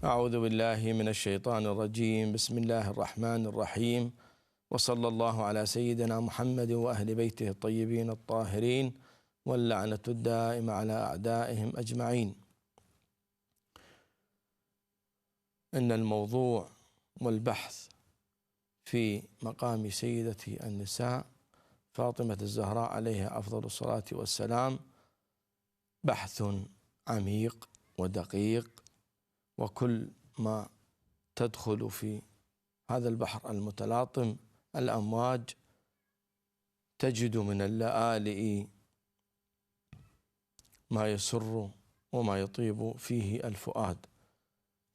أعوذ بالله من الشيطان الرجيم. بسم الله الرحمن الرحيم، وصلى الله على سيدنا محمد وأهل بيته الطيبين الطاهرين، واللعنة الدائمة على أعدائهم أجمعين. إن الموضوع والبحث في مقام سيدة النساء فاطمة الزهراء عليها أفضل الصلاة والسلام بحث عميق ودقيق، وكل ما تدخل في هذا البحر المتلاطم الأمواج تجد من اللآلئ ما يسر وما يطيب فيه الفؤاد.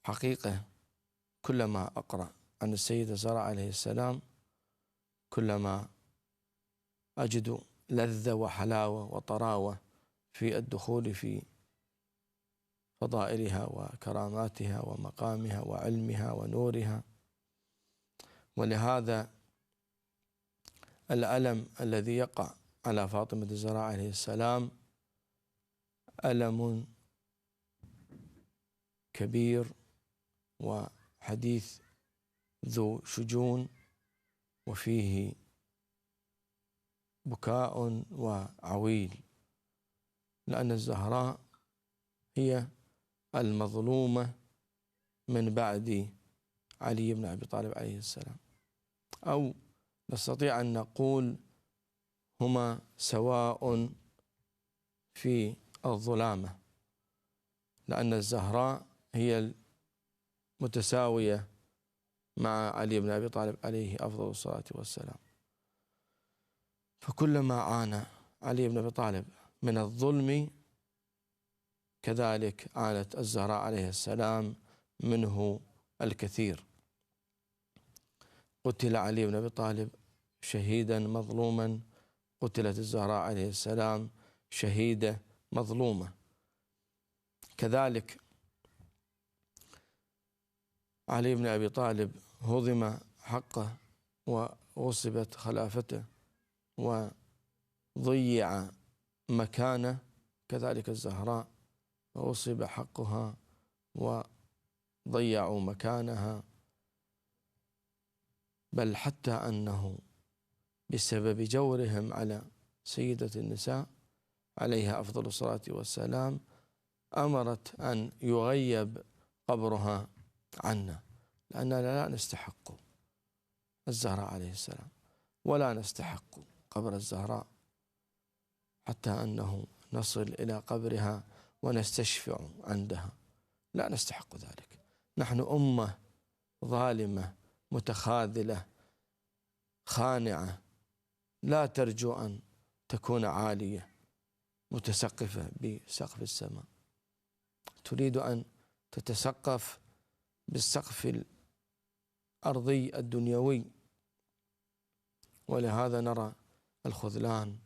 حقيقة كلما أقرأ عن السيدة الزهراء عليه السلام كلما أجد لذة وحلاوة وطراوة في الدخول في فضائلها وكراماتها ومقامها وعلمها ونورها. ولهذا الألم الذي يقع على فاطمة الزهراء عليه السلام ألم كبير وحديث ذو شجون، وفيه بكاء وعويل، لأن الزهراء هي المظلومة من بعد علي بن أبي طالب عليه السلام، أو نستطيع أن نقول هما سواء في الظلامة، لأن الزهراء هي المتساوية مع علي بن أبي طالب عليه أفضل الصلاة والسلام. فكلما عانى علي بن أبي طالب من الظلم كذلك عانت الزهراء عليه السلام منه الكثير. قتل علي بن أبي طالب شهيدا مظلوما، قتلت الزهراء عليه السلام شهيدة مظلومة. كذلك علي بن أبي طالب هضم حقه وغصبت خلافته وضيع مكانه، كذلك الزهراء غصب حقها وضيعوا مكانها، بل حتى أنه بسبب جورهم على سيدة النساء عليها أفضل الصلاة والسلام أمرت أن يغيب قبرها عنا، لأننا لا نستحق الزهراء عليه السلام ولا نستحق قبر الزهراء، حتى أنه نصل إلى قبرها ونستشفع عندها، لا نستحق ذلك. نحن أمة ظالمة متخاذلة خانعة لا ترجو أن تكون عالية متسقفة بسقف السماء، تريد أن تتسقف بالسقف الأرضي الدنيوي. ولهذا نرى الخذلان،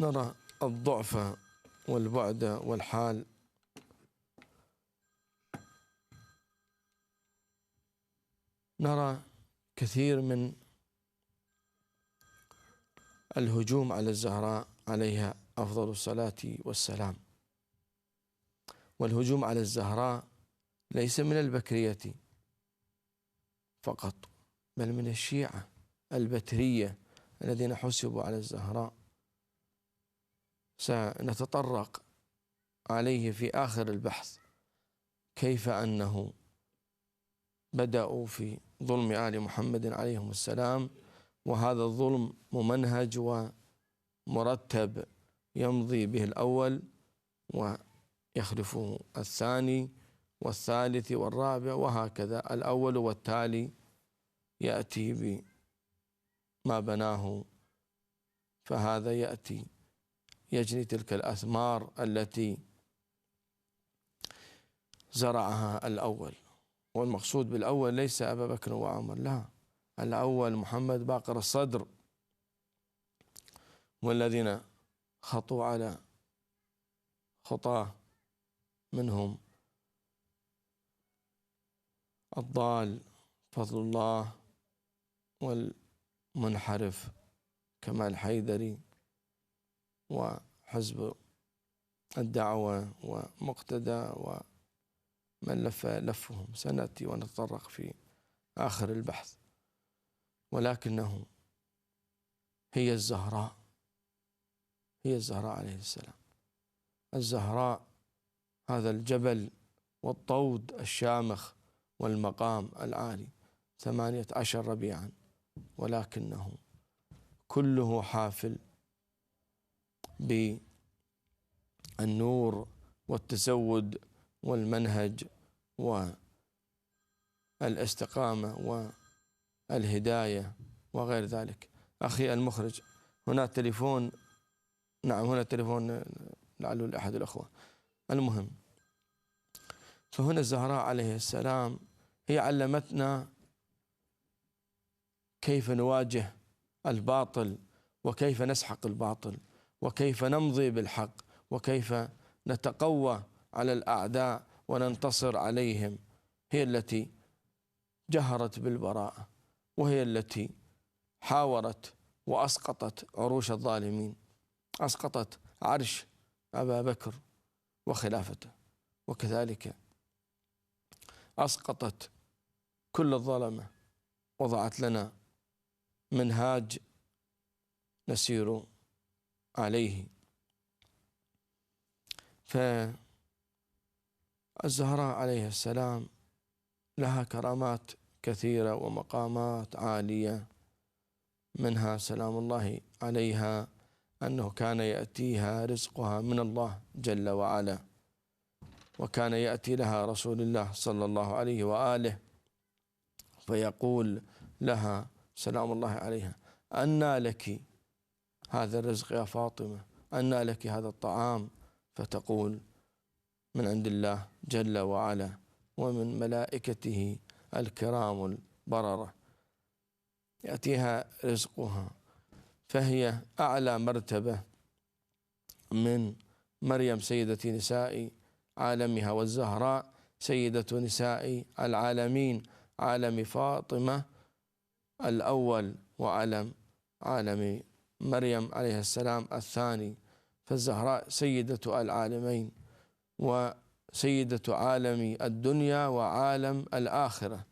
نرى الضعف والبعد والحال. نرى كثير من الهجوم على الزهراء عليها أفضل الصلاة والسلام. والهجوم على الزهراء ليس من البكرية فقط، بل من الشيعة البترية الذين حسبوا على الزهراء. سنتطرق عليه في آخر البحث، كيف أنه بدأوا في ظلم آل محمد عليهم السلام، وهذا الظلم ممنهج ومرتب يمضي به الأول ويخلفه الثاني والثالث والرابع، وهكذا الأول والتالي يأتي بما بناه، فهذا يأتي يجني تلك الأثمار التي زرعها الأول. والمقصود بالأول ليس أبا بكر وعمر، لا، الأول محمد باقر الصدر، والذين خطوا على خطاه منهم الضال فضل الله، والمنحرف كمال حيدري، وحزب الدعوة ومقتدى من لفهم، سنأتي ونتطرق في آخر البحث. ولكنه هي الزهراء، هي الزهراء عليه السلام. الزهراء هذا الجبل والطود الشامخ والمقام العالي 18 ربيعا، ولكنه كله حافل بالنور والتزود والمنهج والاستقامة والهداية وغير ذلك. أخي المخرج، هنا تليفون. نعم هنا تليفون، لعله لأحد الأخوة. المهم، فهنا الزهراء عليه السلام هي علمتنا كيف نواجه الباطل، وكيف نسحق الباطل، وكيف نمضي بالحق، وكيف نتقوى على الأعداء وننتصر عليهم. هي التي جهرت بالبراءة، وهي التي حاورت وأسقطت عروش الظالمين، أسقطت عرش أبا بكر وخلافته، وكذلك أسقطت كل الظلمة، وضعت لنا منهاج نسير عليه. فالزهراء عليه السلام لها كرامات كثيرة ومقامات عالية، منها سلام الله عليها أنه كان يأتيها رزقها من الله جل وعلا، وكان يأتي لها رسول الله صلى الله عليه وآله فيقول لها سلام الله عليها: أنى لك هذا الرزق يا فاطمة؟ أنى لك هذا الطعام؟ فتقول: من عند الله جل وعلا ومن ملائكته الكرام البررة. يأتيها رزقها، فهي أعلى مرتبة من مريم سيدة نساء عالمها، والزهراء سيدة نساء العالمين، عالم فاطمة الأول وعالم مريم عليه السلام الثاني. فالزهراء سيدة العالمين وسيدة عالم الدنيا وعالم الآخرة،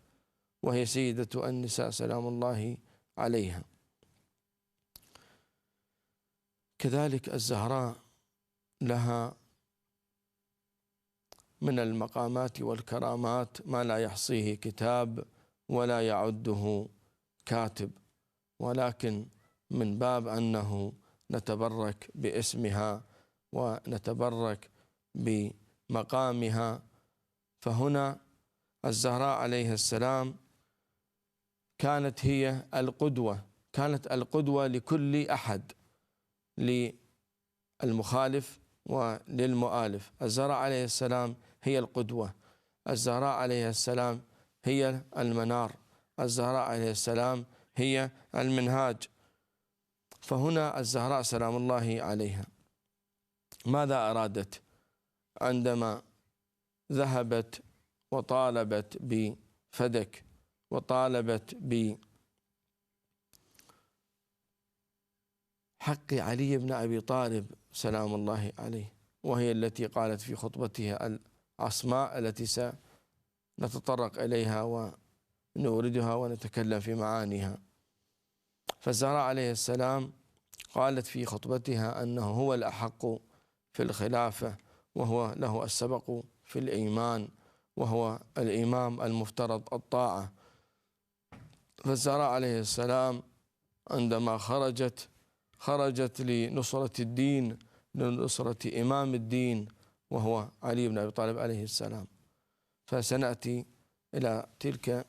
وهي سيدة النساء سلام الله عليها. كذلك الزهراء لها من المقامات والكرامات ما لا يحصيه كتاب ولا يعده كاتب، ولكن من باب أنه نتبرك باسمها ونتبرك بمقامها، فهنا الزهراء عليه السلام كانت هي القدوة، كانت القدوة لكل أحد، للمخالف وللمؤالف. الزهراء عليه السلام هي القدوة، الزهراء عليه السلام هي المنار، الزهراء عليه السلام هي المنهاج. فهنا الزهراء سلام الله عليها ماذا أرادت عندما ذهبت وطالبت بفدك وطالبت بحق علي بن أبي طالب سلام الله عليه، وهي التي قالت في خطبتها العصماء التي سنتطرق إليها ونوردها ونتكلم في معانيها. فالزهراء عليه السلام قالت في خطبتها أنه هو الأحق في الخلافة، وهو له السبق في الإيمان، وهو الإمام المفترض الطاعة. فالزهراء عليه السلام عندما خرجت لنصرة الدين، لنصرة إمام الدين وهو علي بن أبي طالب عليه السلام. فسنأتي إلى تلك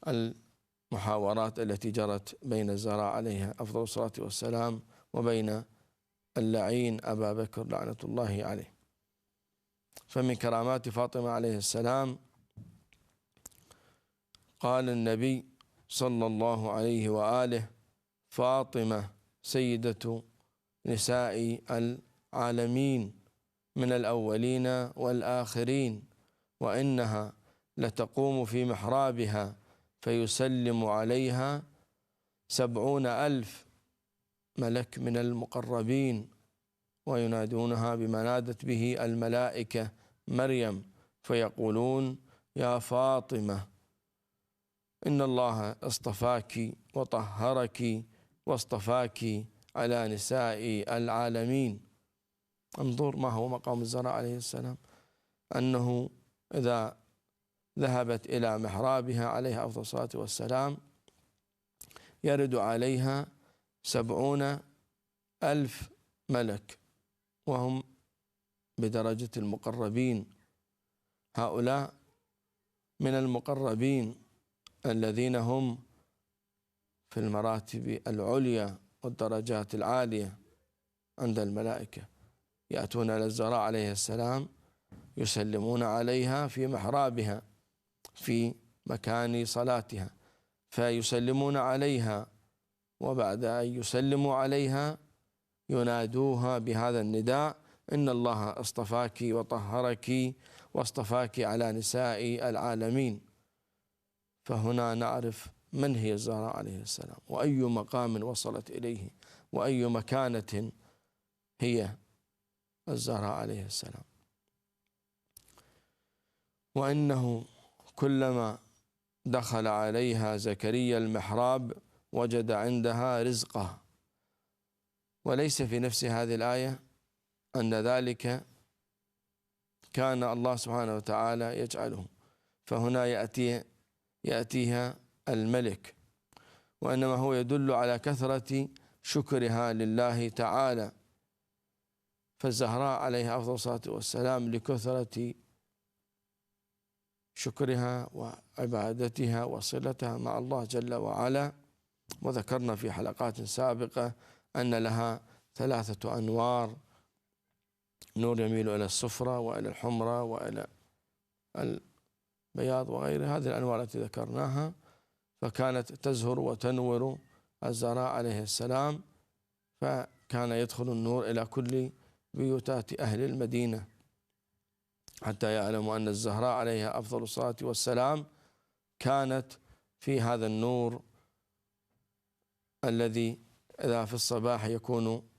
المحاورات التي جرت بين الزهراء عليها أفضل الصلاة والسلام وبين اللعين أبا بكر لعنة الله عليه. فمن كرامات فاطمة عليه السلام قال النبي صلى الله عليه وآله: فاطمة سيدة نساء العالمين من الأولين والآخرين، وإنها لتقوم في محرابها فيسلم عليها 70,000 ملك من المقربين، وينادونها بما نادت به الملائكة مريم فيقولون: يا فاطمة، إن الله اصطفاك وطهرك واصطفاك على نساء العالمين. انظر ما هو مقام الزهراء عليه السلام، أنه إذا ذهبت إلى محرابها عليها أفضل الصلاة والسلام يرد عليها 70,000 ملك، وهم بدرجة المقربين. هؤلاء من المقربين الذين هم في المراتب العليا والدرجات العالية عند الملائكة، يأتون إلى الزهراء عليه السلام يسلمون عليها في محرابها في مكان صلاتها، فيسلمون عليها، وبعد أن يسلموا عليها ينادوها بهذا النداء: إن الله اصطفاك وطهرك واصطفاك على نساء العالمين. فهنا نعرف من هي الزهراء عليه السلام، وأي مقام وصلت إليه، وأي مكانة هي الزهراء عليه السلام. وإنه كلما دخل عليها زكريا المحراب وجد عندها رزقه. وليس في نفس هذه الآية أن ذلك كان الله سبحانه وتعالى يجعله، فهنا يأتيها الملك، وإنما هو يدل على كثرة شكرها لله تعالى. فالزهراء عليها أفضل الصلاة والسلام لكثرة شكرها وعبادتها وصلتها مع الله جل وعلا. وذكرنا في حلقات سابقة أن لها 3 أنوار: نور يميل إلى الصفرة وإلى الحمرة وإلى البياض وغير هذه الأنوار التي ذكرناها. فكانت تزهر وتنور الزهراء عليه السلام، فكان يدخل النور إلى كل بيوتات أهل المدينة، حتى يعلموا أن الزهراء عليها أفضل الصلاة والسلام كانت في هذا النور الذي إذا في الصباح يكون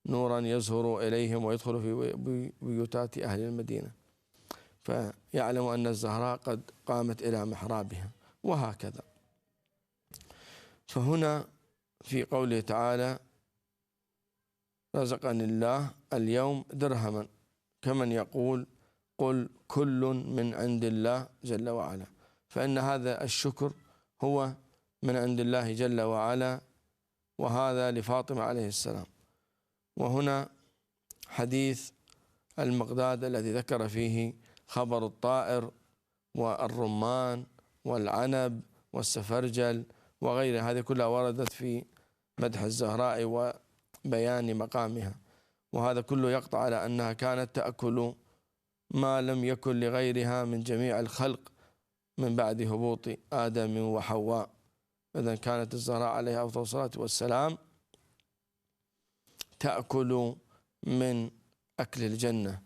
نورا يزهر إليهم ويدخل في بيوتات أهل المدينة، فيعلم أن الزهراء قد قامت إلى محرابها. وهكذا فهنا في قوله تعالى: رزقني الله اليوم درهما، كمن يقول: قل كل من عند الله جل وعلا. فإن هذا الشكر هو من عند الله جل وعلا، وهذا لفاطمة عليه السلام. وهنا حديث المقداد الذي ذكر فيه خبر الطائر والرمان والعنب والسفرجل وغيرها، هذه كلها وردت في مدح الزهراء وبيان مقامها، وهذا كله يقطع على أنها كانت تأكل ما لم يكن لغيرها من جميع الخلق من بعد هبوط آدم وحواء. إذن كانت الزهراء عليها أفضل الصلاة والسلام تأكل من أكل الجنة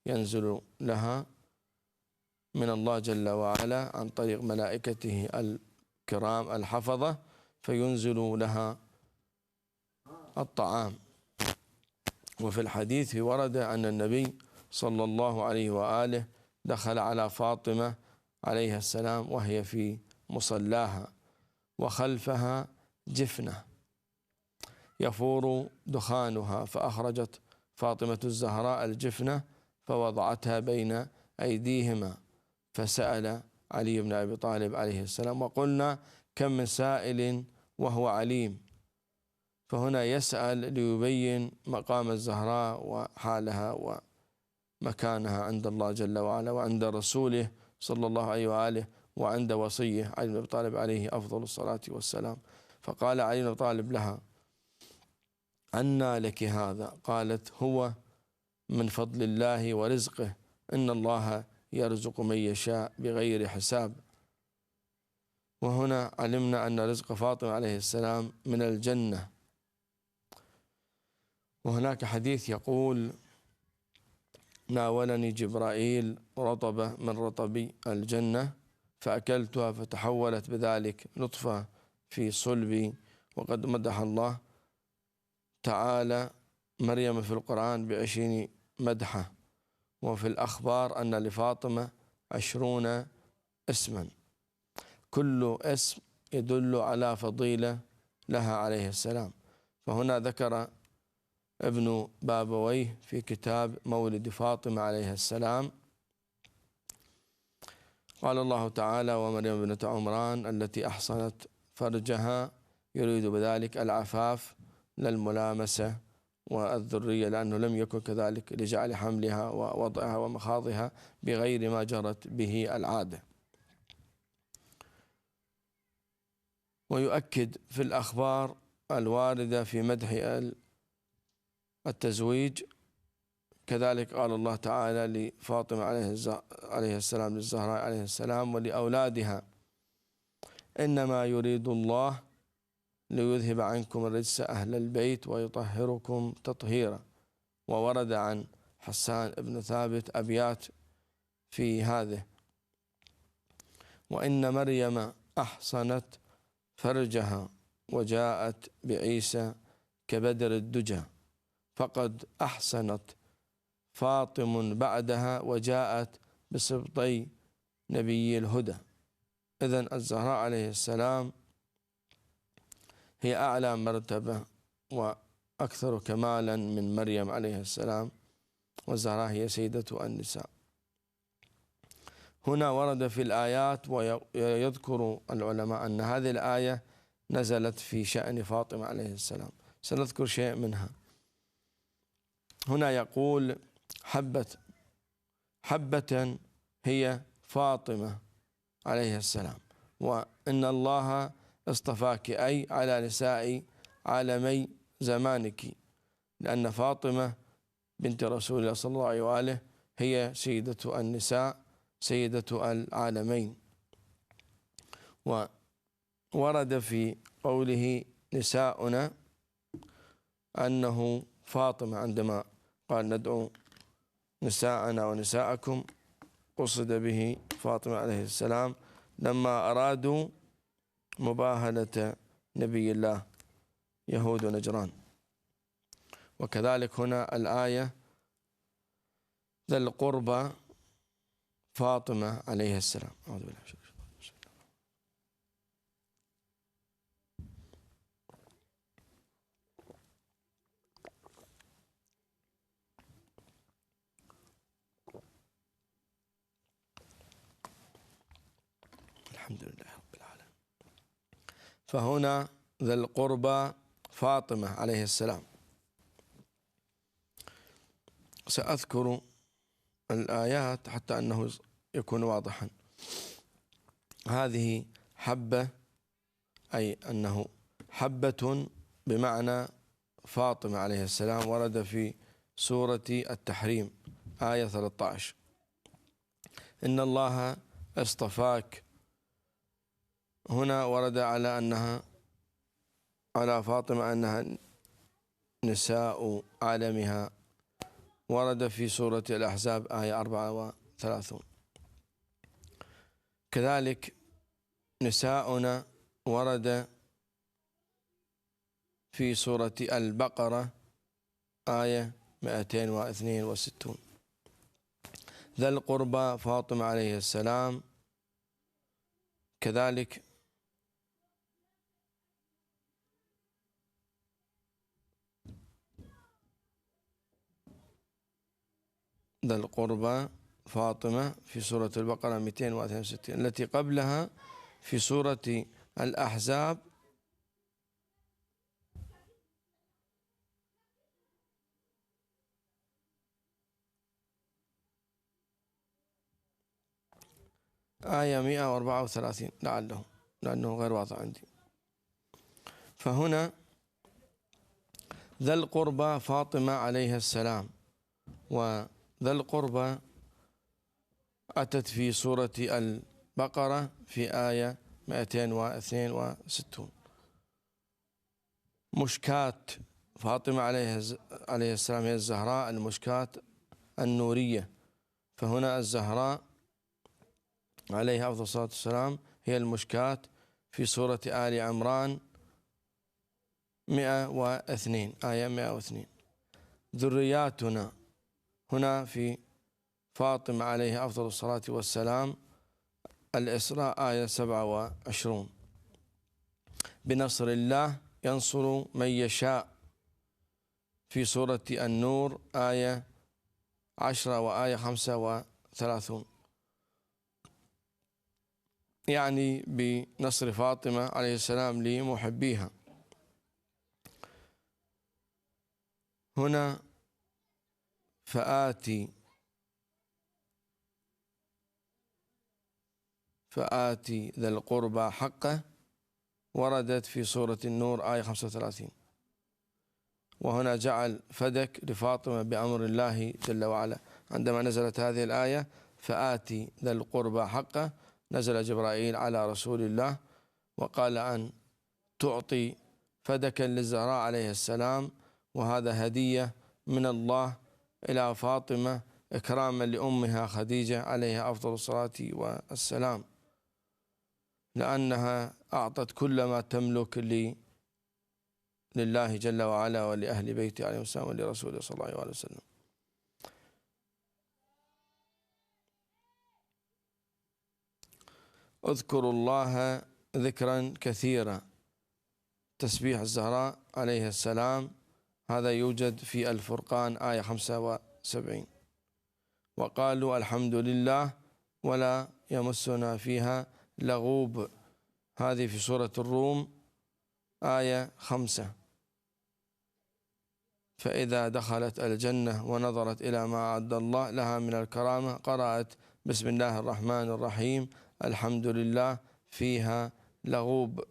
ينزل لها من الله جل وعلا عن طريق ملائكته الكرام الحفظة، فينزل لها الطعام. وفي الحديث ورد أن النبي صلى الله عليه وآله دخل على فاطمة عليها السلام وهي في مصلاها، وخلفها جفنة يفور دخانها، فأخرجت فاطمة الزهراء الجفنة فوضعتها بين أيديهما، فسأل علي بن أبي طالب عليه السلام: وقلنا كم من سائل وهو عليم. فهنا يسأل ليبين مقام الزهراء وحالها ومكانها عند الله جل وعلا وعند رسوله صلى الله عليه وآله وعند وصيه علي بن أبي طالب عليه أفضل الصلاة والسلام. فقال علي بن أبي طالب لها: أنى لك هذا؟ قالت: هو من فضل الله ورزقه، إن الله يرزق من يشاء بغير حساب. وهنا علمنا أن رزق فاطمة عليه السلام من الجنة. وهناك حديث يقول: ناولني جبرائيل رطبة من رطب الجنة فأكلتها فتحولت بذلك نطفة في صلبي. وقد مدح الله تعالى مريم في القرآن ب20 مدحة، وفي الأخبار أن لفاطمة 20 اسما، كل اسم يدل على فضيلة لها عليه السلام. فهنا ذكر ابن بابويه في كتاب مولد فاطمة عليه السلام، قال الله تعالى: ومريم ابنة عمران التي أحصنت فرجها، يريد بذلك العفاف للملامسة والذرية، لأنه لم يكن كذلك لجعل حملها ووضعها ومخاضها بغير ما جرت به العادة. ويؤكد في الأخبار الواردة في مدح التزويج، كذلك قال الله تعالى لفاطمة عليه السلام للزهراء عليه السلام ولأولادها: إنما يريد الله ليذهب عنكم الرجس أهل البيت ويطهركم تطهيرا. وورد عن حسان بن ثابت أبيات في هذه: وإن مريم أحصنت فرجها وجاءت بعيسى كبدر الدجى، فقد أحسنت فاطم بعدها وجاءت بسبطي نبي الهدى. إذن الزهراء عليه السلام هي أعلى مرتبة وأكثر كمالا من مريم عليه السلام، والزهراء هي سيدة النساء. هنا ورد في الآيات، ويذكر العلماء أن هذه الآية نزلت في شأن فاطمة عليه السلام، سنذكر شيء منها. هنا يقول: حبة هي فاطمة عليه السلام، وإن الله اصطفاك أي على نساء عالمي زمانك، لأن فاطمة بنت رسول الله صلى الله عليه وآله هي سيدة النساء سيدة العالمين. وورد في قوله نساؤنا أنه فاطمة، عندما قال ندعو نساءنا ونساءكم قصد به فاطمة عليه السلام لما أرادوا مباهلة نبي الله يهود نجران. وكذلك هنا الآية: ذا القربى فاطمة عليه السلام. أعوذ بالله من الشيطان الرجيم. الحمد لله رب العالمين. فهنا ذا القربى فاطمة عليه السلام. سأذكر الآيات حتى أنه يكون واضحا. هذه حبة، أي أنه حبة بمعنى فاطمة عليه السلام، ورد في سورة التحريم آية 13: إن الله اصطفاك. هنا ورد على أنها على فاطمة أنها نساء عالمها، ورد في سورة الأحزاب آية 34. كذلك نساؤنا ورد في سورة البقرة آية 262. ذا القربى فاطمة عليه السلام، كذلك ذا القربى فاطمة في سورة البقرة 262. التي قبلها في سورة الأحزاب آية 134 لأنه غير واضح عندي. فهنا ذا القربى فاطمة عليه السلام، وذا القربى أتت في سورة البقرة في آية 262. مشكات فاطمة عليه السلام هي الزهراء، المشكات النورية. فهنا الزهراء عليها أفضل الصلاة والسلام هي المشكات في سورة آل عمران 102 آية 102. ذرياتنا هنا في فاطمة عليه أفضل الصلاة والسلام، الإسراء آية 27. بنصر الله ينصر من يشاء في سورة النور آية 10 وآية 35، يعني بنصر فاطمة عليه السلام لمحبيها. هنا فآتي ذا القربى حقه وردت في سورة النور آية 35، وهنا جعل فدك لفاطمة بأمر الله جل وعلا. عندما نزلت هذه الآية فآتي ذا القربى حقه، نزل جبرائيل على رسول الله وقال أن تعطي فدكا للزهراء عليه السلام، وهذا هدية من الله إلى فاطمة إكراما لأمها خديجة عليها أفضل الصلاة والسلام، لأنها أعطت كل ما تملك لله جل وعلا ولأهل بيته عليه السلام ولرسوله صلى الله عليه وسلم. اذكروا الله ذكرا كثيرا، تسبيح الزهراء عليه السلام، هذا يوجد في الفرقان آية 75. وقالوا الحمد لله ولا يمسنا فيها لغوب، هذه في سورة الروم آية 5. فإذا دخلت الجنة ونظرت إلى ما أعد الله لها من الكرامة قرأت بسم الله الرحمن الرحيم الحمد لله فيها لغوب.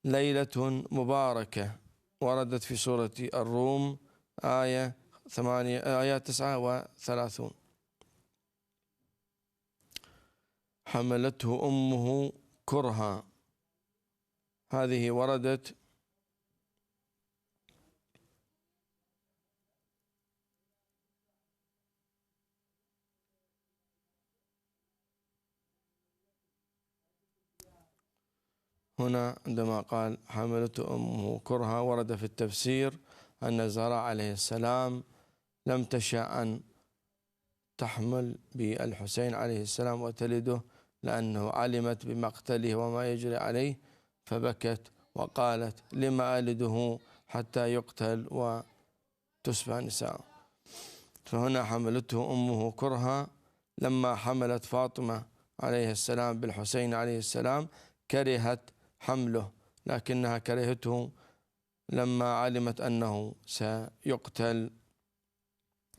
ليلة مباركة وردت في سورة الروم آية 39. حملته أمه كرها، هذه وردت هنا عندما قال حملته أمه كرها، ورد في التفسير أن الزهراء عليه السلام لم تشأ أن تحمل بالحسين عليه السلام وتلده، لأنه علمت بمقتله وما يجري عليه فبكت وقالت لما ألده حتى يقتل وتسبى نساء. فهنا حملته أمه كرها، لما حملت فاطمة عليه السلام بالحسين عليه السلام كرهت حمله، لكنها كرهته لما علمت أنه سيقتل،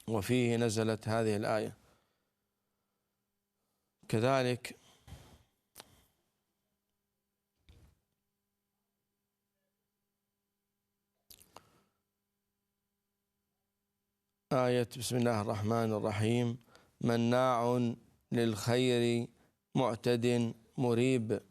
وفيه نزلت هذه الآية. كذلك آية بسم الله الرحمن الرحيم مناع للخير معتد مريب،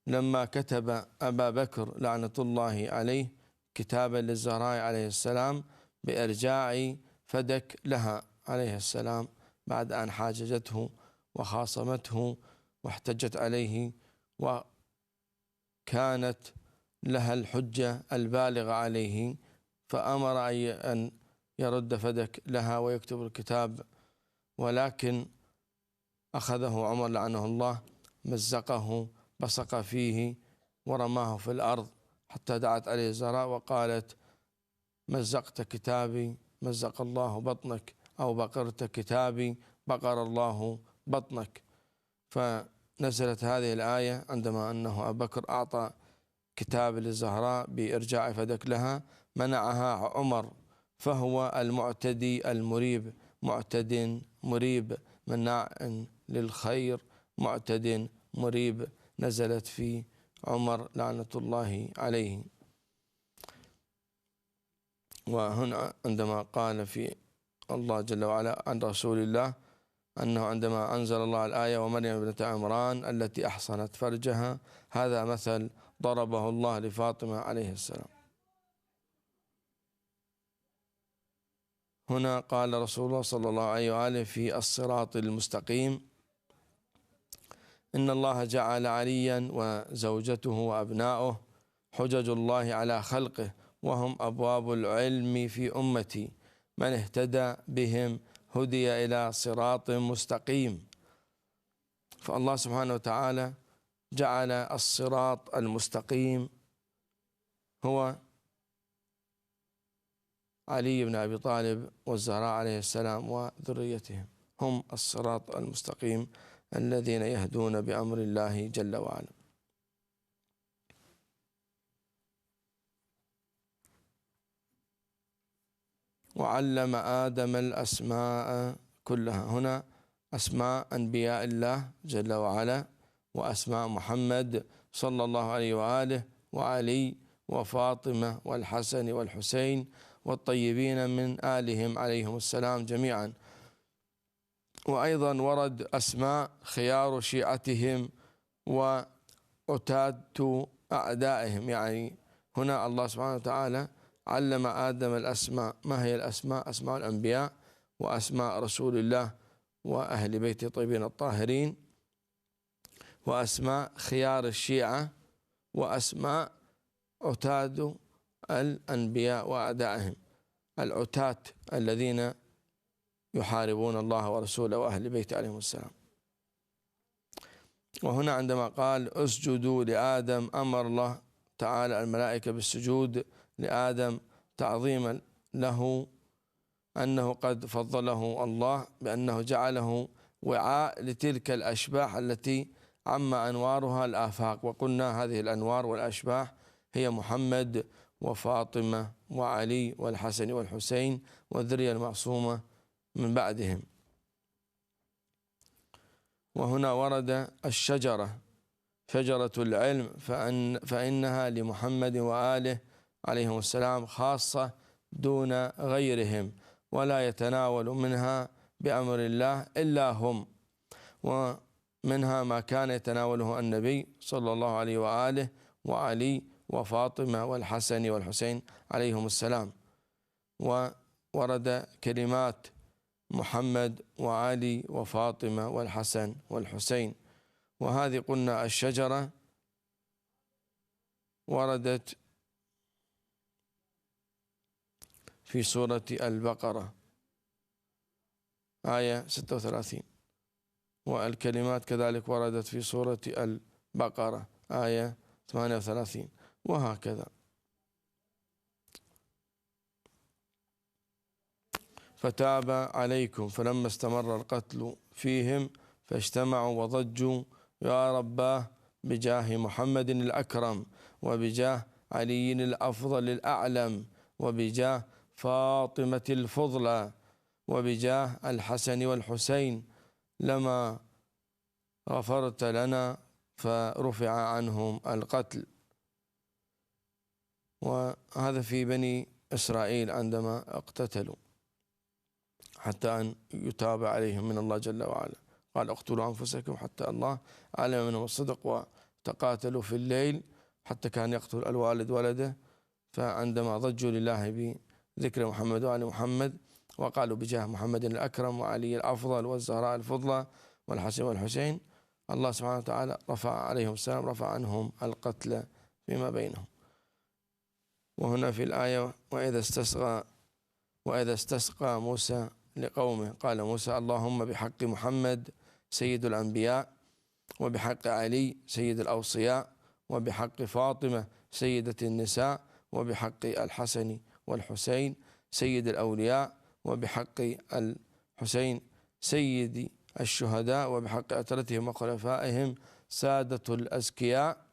لما كتب أبا بكر لعنة الله عليه كتابا للزهراء عليه السلام بإرجاع فدك لها عليه السلام بعد أن حاججته وخاصمته واحتجت عليه وكانت لها الحجة البالغة عليه، فأمر أن يرد فدك لها ويكتب الكتاب، ولكن أخذه عمر لعنه الله مزقه بصق فيه ورماه في الأرض حتى دعت عليه الزهراء وقالت مزقت كتابي مزق الله بطنك، أو بقرت كتابي بقر الله بطنك. فنزلت هذه الآية عندما أنه أبو بكر أعطى كتاب للزهراء بإرجاع فدك لها منعها عمر، فهو المعتدي المريب، معتد مريب، مناع للخير معتد مريب، نزلت في عمر لعنة الله عليه. وهنا عندما قال في الله جل وعلا عن رسول الله أنه عندما أنزل الله الآية ومريم ابنة عمران التي أحصنت فرجها، هذا مثل ضربه الله لفاطمة عليه السلام. هنا قال رسول الله صلى الله عليه وآله في الصراط المستقيم إن الله جعل عليا وزوجته وأبناؤه حجج الله على خلقه وهم أبواب العلم في أمتي، من اهتدى بهم هدي إلى صراط مستقيم. فالله سبحانه وتعالى جعل الصراط المستقيم هو علي بن أبي طالب والزهراء عليه السلام وذريتهم، هم الصراط المستقيم الذين يهدون بأمر الله جل وعلا. وعلم آدم الأسماء كلها، هنا أسماء أنبياء الله جل وعلا وأسماء محمد صلى الله عليه وآله وعلي وفاطمة والحسن والحسين والطيبين من آلهم عليهم السلام جميعا. وأيضا ورد أسماء خيار شيعتهم وعتاد أعدائهم، يعني هنا الله سبحانه وتعالى علم آدم الأسماء. ما هي الأسماء؟ أسماء الأنبياء وأسماء رسول الله وأهل بيته الطيبين الطاهرين، وأسماء خيار الشيعة، وأسماء عتاد الأنبياء وأعدائهم، العتاة الذين يحاربون الله ورسوله وأهل بيته عليهم السلام. وهنا عندما قال اسجدوا لآدم أمر الله تعالى الملائكة بالسجود لآدم تعظيما له، أنه قد فضله الله بأنه جعله وعاء لتلك الأشباح التي عم أنوارها الآفاق. وقلنا هذه الأنوار والأشباح هي محمد وفاطمة وعلي والحسن والحسين والذرية المعصومة من بعدهم. وهنا ورد الشجرة، شجرة العلم، فإنها لمحمد وآله عليهم السلام خاصة دون غيرهم، ولا يتناول منها بأمر الله إلا هم، ومنها ما كان يتناوله النبي صلى الله عليه وآله وعلي وفاطمة والحسن والحسين عليهم السلام. وورد كلمات محمد وعلي وفاطمة والحسن والحسين. وهذه قلنا الشجرة وردت في سورة البقرة آية 36، والكلمات كذلك وردت في سورة البقرة آية 38، وهكذا. فتاب عليكم فلما استمر القتل فيهم فاجتمعوا وضجوا يا رباه بجاه محمد الأكرم وبجاه علي الأفضل الأعلم وبجاه فاطمة الفضلى وبجاه الحسن والحسين لما غفرت لنا فرفع عنهم القتل. وهذا في بني إسرائيل عندما اقتتلوا حتى أن يتاب عليهم من الله جل وعلا، قال اقتلوا أنفسكم حتى الله علم منهم الصدق، وتقاتلوا في الليل حتى كان يقتل الوالد ولده. فعندما ضجوا لله بذكر محمد وآل محمد وقالوا بجاه محمد الأكرم وعلي الأفضل والزهراء الفضلى والحسن والحسين، الله سبحانه وتعالى رفع عليهم السلام، رفع عنهم القتل فيما بينهم. وهنا في الآية وإذا استسقى موسى لقومه قال موسى اللهم بحق محمد سيد الأنبياء وبحق علي سيد الأوصياء وبحق فاطمة سيدة النساء وبحق الحسن والحسين سيد الأولياء وبحق الحسين سيد الشهداء وبحق عترتهم وخلفائهم سادة الأزكياء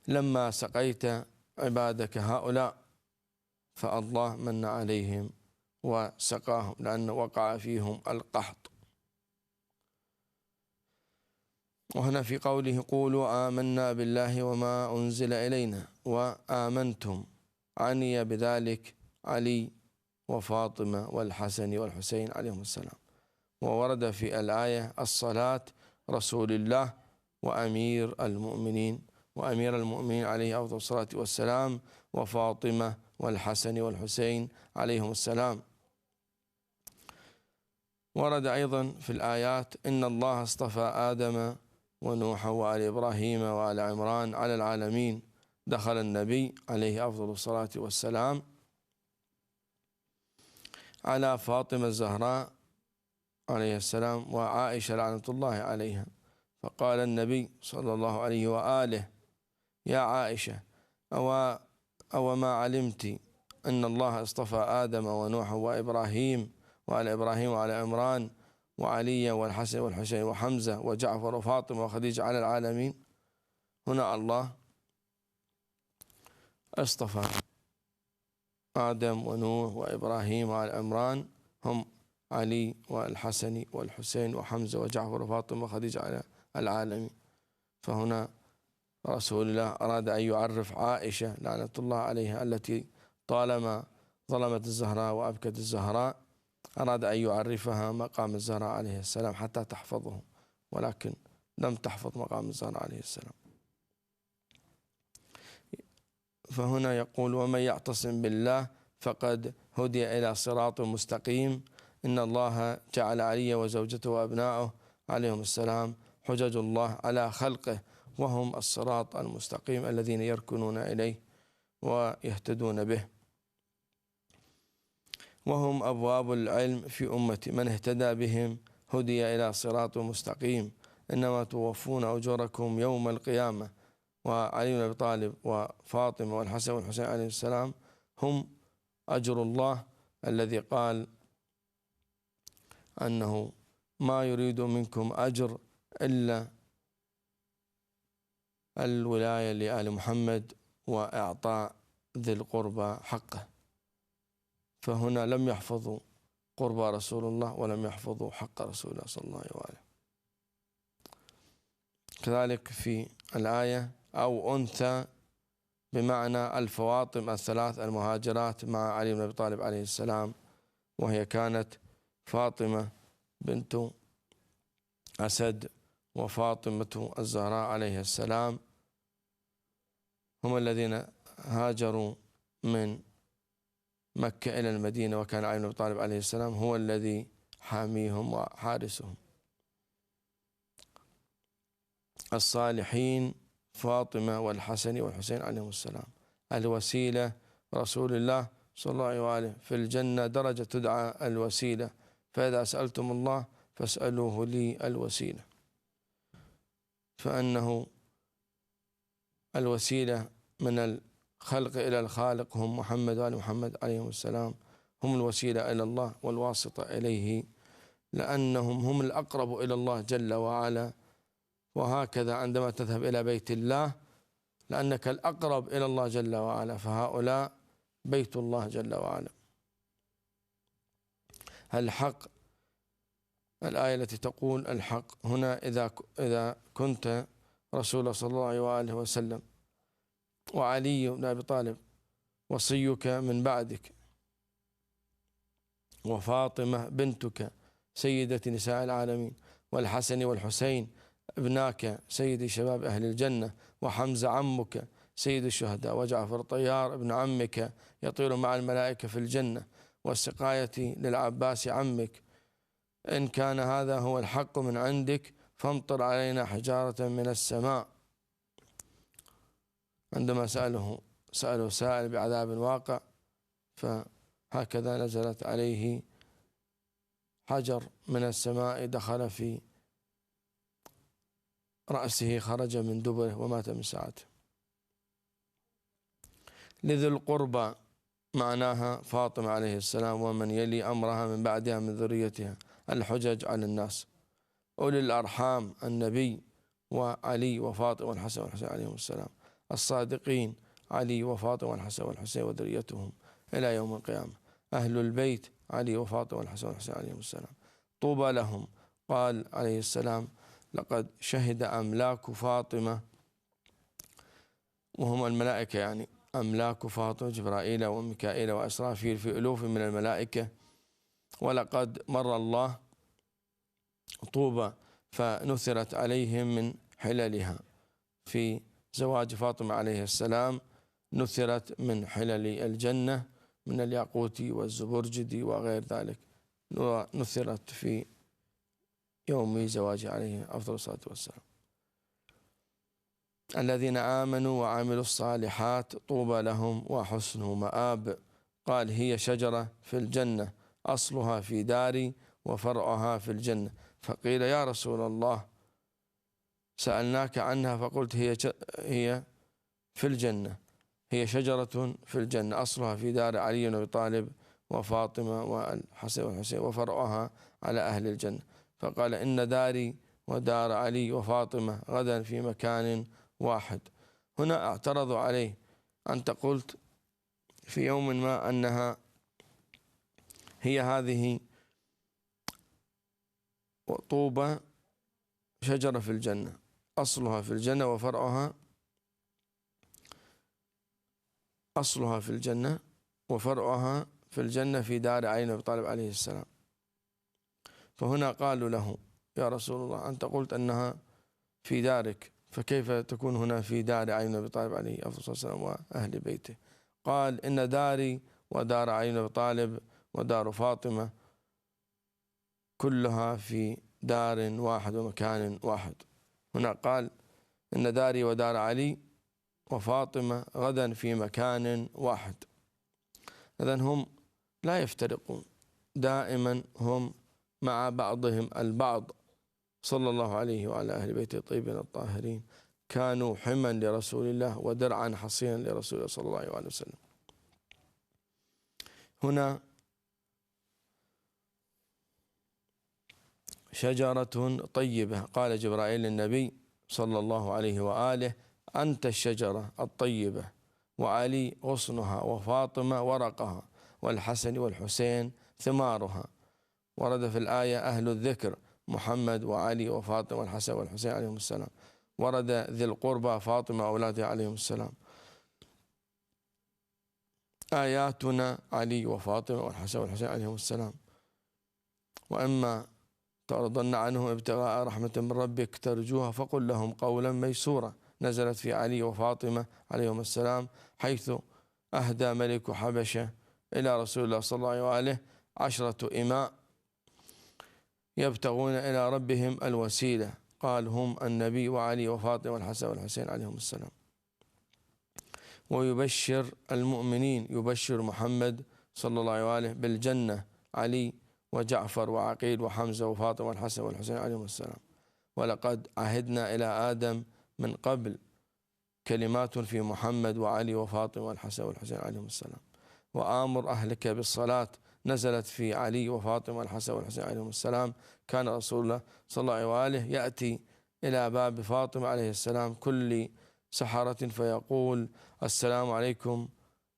لما سقيت عبادك هؤلاء فالله من عليهم وسقاهم لأنه وقع فيهم القحط. وهنا في قوله قولوا آمنا بالله وما أنزل إلينا وآمنتم عني بذلك علي وفاطمة والحسن والحسين عليهم السلام. وورد في الآية الصلاة رسول الله وأمير المؤمنين عليه أفضل الصلاة والسلام وفاطمة والحسن والحسين عليهم السلام. ورد أيضا في الآيات إن الله اصطفى آدم ونوح وآل إبراهيم وآل عمران على العالمين. دخل النبي عليه أفضل الصلاة والسلام على فاطمة الزهراء عليه السلام وعائشة لعنة الله عليها. فقال النبي صلى الله عليه وآله: يا عائشة، أو ما علمت أن الله اصطفى آدم ونوح وإبراهيم وعلى إبراهيم وعلى عمران وعلي والحسن والحسين وحمزة وجعفر وفاطمة وخديجة على العالمين؟ هنا الله اصطفى آدم ونوح وإبراهيم وعلى عمران، هم علي والحسن والحسين وحمزة وجعفر وفاطمة وخديجة على العالمين. فهنا رسول الله أراد أن يعرف عائشة لعنة الله عليها التي طالما ظلمت الزهراء وأبكت الزهراء، أراد أن يعرفها مقام الزهراء عليه السلام حتى تحفظه، ولكن لم تحفظ مقام الزهراء عليه السلام. فهنا يقول: ومن يعتصم بالله فقد هدي إلى صراط مستقيم. إن الله جعل علي وزوجته وأبنائه عليهم السلام حجج الله على خلقه، وهم الصراط المستقيم الذين يركنون إليه ويهتدون به، وهم أبواب العلم في أمتي، من اهتدى بهم هدي إلى صراط مستقيم. إنما توفون أجوركم يوم القيامة. وعلي بن أبي طالب وفاطمة والحسن والحسين عليهم السلام هم أجر الله الذي قال أنه ما يريد منكم أجر إلا الولاية لآل محمد وإعطاء ذي القربى حقه. فهنا لم يحفظوا قربى رسول الله ولم يحفظوا حق رسول الله صلى الله عليه وآله. كذلك في الآية: أو أنثى، بمعنى الفواطم الثلاث المهاجرات مع علي بن أبي طالب عليه السلام، وهي كانت فاطمة بنت أسد وفاطمة الزهراء عليه السلام، هم الذين هاجروا من مكة إلى المدينة، وكان علي بن أبي طالب عليه السلام هو الذي حاميهم وحارسهم. الصالحين فاطمة والحسن والحسين عليهم السلام. الوسيلة رسول الله صلى الله عليه وآله في الجنة درجة تدعى الوسيلة، فإذا سألتم الله فاسألوه لي الوسيلة، فأنه الوسيلة من الخلق إلى الخالق هم محمد وآل محمد عليهم السلام، هم الوسيلة إلى الله والواسطة إليه، لأنهم هم الأقرب إلى الله جل وعلا. وهكذا عندما تذهب إلى بيت الله لأنك الأقرب إلى الله جل وعلا، فهؤلاء بيت الله جل وعلا. الحق، الآية التي تقول الحق هنا: إذا كنت رسول الله صلى الله عليه وآله وسلم وعلي بن أبي طالب وصيك من بعدك، وفاطمة بنتك سيدة نساء العالمين، والحسن والحسين ابناك سيد شباب أهل الجنة، وحمزة عمك سيد الشهداء، وجعفر طيار ابن عمك يطير مع الملائكة في الجنة، والسقاية للعباس عمك، إن كان هذا هو الحق من عندك فامطر علينا حجارة من السماء. عندما سأله سائل بعذاب واقع، فهكذا نزلت عليه حجر من السماء دخل في رأسه خرج من دبره ومات من ساعته. لذي القربى معناها فاطمة عليه السلام ومن يلي أمرها من بعدها من ذريتها، الحجج على الناس. أولي الأرحام النبي وعلي وفاطمة والحسن والحسين عليهم السلام. الصادقين علي وفاطمة والحسن والحسين وذريتهم إلى يوم القيامة. أهل البيت علي وفاطمة والحسن والحسين عليهم السلام. طوبى لهم، قال عليه السلام: لقد شهد أملاك فاطمة، وهم الملائكة يعني، أملاك فاطمة جبرائيل وميكائيل وإسرافيل في ألوف من الملائكة، ولقد مر الله طوبى فنثرت عليهم من حللها. في زواج فاطمة عليه السلام نثرت من حلل الجنة من الياقوت والزبرجد وغير ذلك، نثرت في يوم زواجه عليه أفضل الصلاة والسلام. الذين آمنوا وعملوا الصالحات طوبى لهم وحسن مآب. قال: هي شجرة في الجنة أصلها في داري وفرعها في الجنة. فقيل يا رسول الله سألناك عنها فقلت هي في الجنة، هي شجرة في الجنة أصلها في دار علي بن أبي طالب وفاطمة والحسن والحسين وفرعها على أهل الجنة. فقال إن داري ودار علي وفاطمة غدا في مكان واحد. هنا اعترضوا عليه: أنت قلت في يوم ما أنها هي هذه طوبى شجرة في الجنة أصلها في الجنة وفرعها في الجنة وفرعها في الجنة في دار علي بن أبي طالب عليه السلام. فهنا قالوا له: يا رسول الله أنت قلت أنها في دارك، فكيف تكون هنا في دار علي بن أبي طالب عليه أفضل الصلاة والسلام وأهل بيته؟ قال: إن داري ودار علي بن أبي طالب ودار فاطمة كلها في دار واحد ومكان واحد. هنا قال: إن داري ودار علي وفاطمة غدا في مكان واحد. إذن هم لا يفترقون، دائما هم مع بعضهم البعض. صلى الله عليه وعلى أهل بيته الطيبين الطاهرين، كانوا حما لرسول الله ودرعا حصينا لرسول الله صلى الله عليه وسلم. هنا شجرة طيبة، قال جبرائيل للنبي صلى الله عليه وآله: أنت الشجرة الطيبة، وعلي غصنها، وفاطمة ورقها، والحسن والحسين ثمارها. ورد في الآية أهل الذكر: محمد وعلي وفاطمة والحسن والحسين عليهم السلام. ورد ذي القربى: فاطمة وأولادها عليهم السلام. آياتنا علي وفاطمة والحسن والحسين عليهم السلام. وإما تعرضن عنهم ابتغاء رحمة من ربك ترجوها فقل لهم قولا ميسورا، نزلت في علي وفاطمة عليهم السلام، حيث أهدى ملك حبشة إلى رسول الله صلى الله عليه وآله 10 إماء يبتغون إلى ربهم الوسيلة، قال: هم النبي وعلي وفاطمة والحسن والحسين عليهم السلام. ويبشر المؤمنين، يبشر محمد صلى الله عليه وآله بالجنة علي وجعفر وعقيل وحمزة وفاطمة والحسن والحسين عليهم السلام. ولقد عهدنا إلى آدم من قبل كلمات في محمد وعلي وفاطمة والحسن والحسين عليهم السلام. وآمر أهلك بالصلاة، نزلت في علي وفاطمة والحسن والحسين عليهم السلام. كان رسول الله صلى الله عليه وآله يأتي إلى باب فاطمة عليه السلام كل سحرة فيقول: السلام عليكم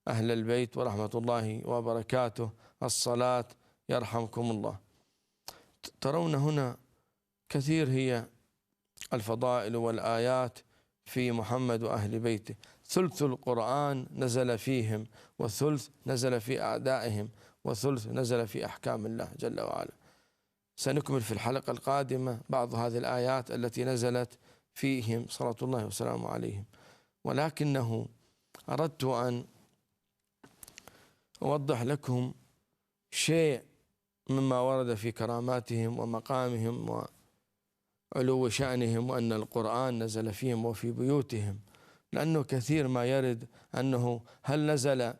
أهل البيت ورحمة الله وبركاته، الصلاة يرحمكم الله. ترون هنا كثير هي الفضائل والآيات في محمد وأهل بيته. ثلث القرآن نزل فيهم، وثلث نزل في أعدائهم، وثلث نزل في أحكام الله جل وعلا. سنكمل في الحلقة القادمة بعض هذه الآيات التي نزلت فيهم صلاة الله وسلامه عليهم، ولكنه أردت أن أوضح لكم شيء مما ورد في كراماتهم ومقامهم وعلو شأنهم، وأن القرآن نزل فيهم وفي بيوتهم. لأنه كثير ما يرد أنه هل نزل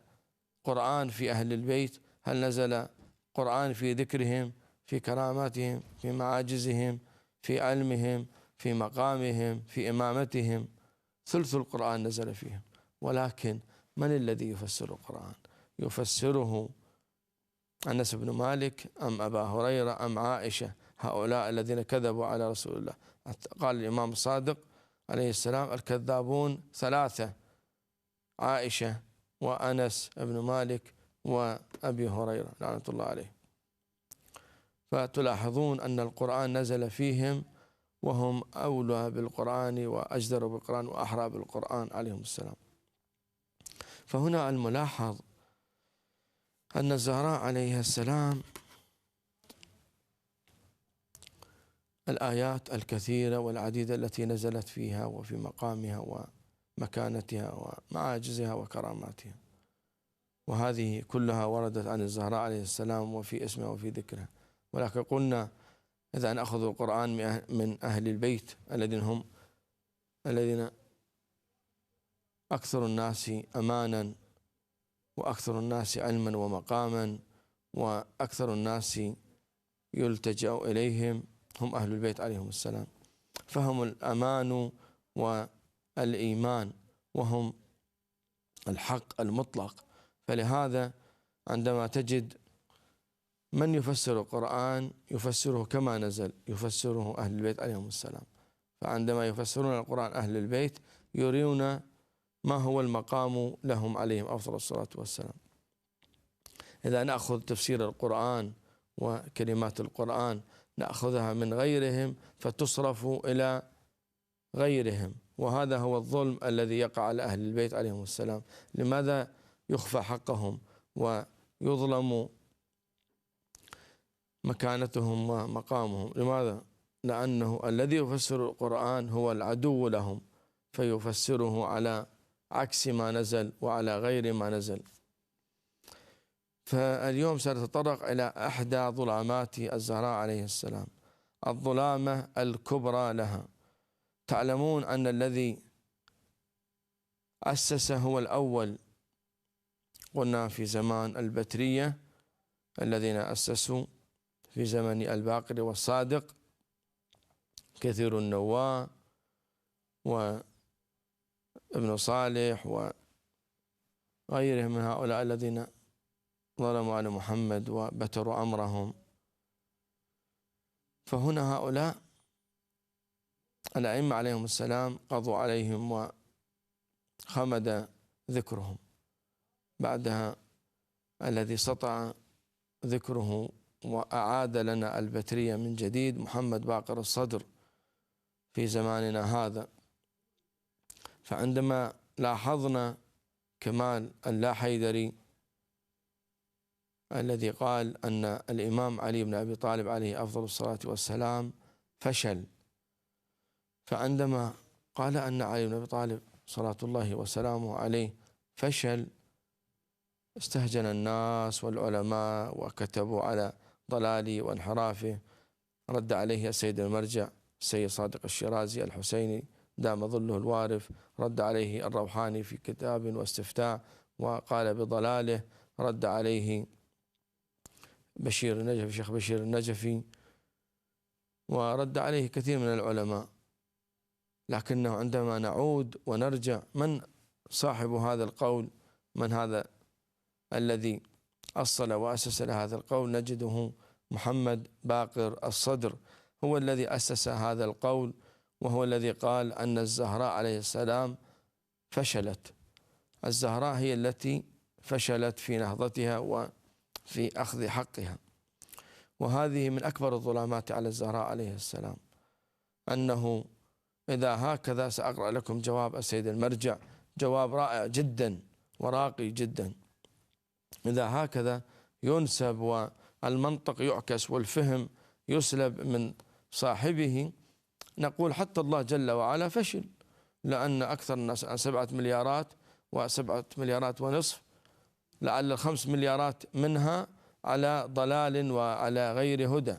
قرآن في أهل البيت، هل نزل قرآن في ذكرهم، في كراماتهم، في معاجزهم، في علمهم، في مقامهم، في إمامتهم. ثلث القرآن نزل فيهم، ولكن من الذي يفسر القرآن؟ يفسره أنس بن مالك أم أبا هريرة أم عائشة؟ هؤلاء الذين كذبوا على رسول الله. قال الإمام الصادق عليه السلام: الكذابون 3: عائشة وأنس بن مالك وأبي هريرة لعنة الله عليه. فتلاحظون أن القرآن نزل فيهم وهم أولى بالقرآن وأجدر بالقرآن وأحرى بالقرآن عليهم السلام. فهنا الملاحظ أن الزهراء عليها السلام الآيات الكثيرة والعديدة التي نزلت فيها وفي مقامها ومكانتها ومعاجزها وكراماتها، وهذه كلها وردت عن الزهراء عليه السلام وفي اسمها وفي ذكرها. ولكن قلنا إذا نأخذ القرآن من أهل البيت الذين أكثر الناس أمانا وأكثر الناس علما ومقاما وأكثر الناس يلتجأ إليهم هم أهل البيت عليهم السلام، فهم الأمان والإيمان وهم الحق المطلق. فلهذا عندما تجد من يفسر القرآن يفسره كما نزل، يفسره أهل البيت عليهم السلام. فعندما يفسرون القرآن أهل البيت يرون ما هو المقام لهم عليهم أفضل الصلاة والسلام. إذا نأخذ تفسير القرآن وكلمات القرآن نأخذها من غيرهم فتصرف إلى غيرهم، وهذا هو الظلم الذي يقع على أهل البيت عليهم السلام. لماذا يخفى حقهم ويظلم مكانتهم ومقامهم؟ لماذا؟ لأنه الذي يفسر القرآن هو العدو لهم، فيفسره على عكس ما نزل وعلى غير ما نزل. فاليوم سنتطرق إلى إحدى ظلامات الزهراء عليه السلام، الظلامة الكبرى لها. تعلمون أن الذي أسس هو الأول، قلنا في زمان البترية الذين أسسوا في زمن الباقر والصادق كثير النواة وابن صالح وغيرهم من هؤلاء الذين ظلموا على محمد وبتروا أمرهم. فهنا هؤلاء الأئمة عليهم السلام قضوا عليهم وخمد ذكرهم. بعدها الذي سطع ذكره وأعاد لنا البترية من جديد محمد باقر الصدر في زماننا هذا. فعندما لاحظنا كمال اللاحيدري الذي قال أن الإمام علي بن أبي طالب عليه أفضل الصلاة والسلام فشل، فعندما قال أن علي بن أبي طالب صلاة الله وسلامه عليه فشل استهجن الناس والعلماء وكتبوا على ضلاله وانحرافه. رد عليه السيد المرجع السيد صادق الشيرازي الحسيني دام ظله الوارف، رد عليه الروحاني في كتاب واستفتاء وقال بضلاله، رد عليه بشير النجفي شيخ بشير النجفي، ورد عليه كثير من العلماء. لكنه عندما نعود ونرجع من صاحب هذا القول، من هذا الذي أصل وأسس لهذا القول، نجده محمد باقر الصدر هو الذي أسس هذا القول، وهو الذي قال أن الزهراء عليه السلام فشلت. الزهراء هي التي فشلت في نهضتها وفي أخذ حقها، وهذه من أكبر الظلامات على الزهراء عليه السلام. أنه إذا هكذا سأقرأ لكم جواب السيد المرجع، جواب رائع جدا وراقي جدا. إذا هكذا ينسب والمنطق يعكس والفهم يسلب من صاحبه، نقول حتى الله جل وعلا فشل، لأن أكثر الناس 7 مليارات و7 مليارات ونصف، لعل 5 مليارات منها على ضلال وعلى غير هدى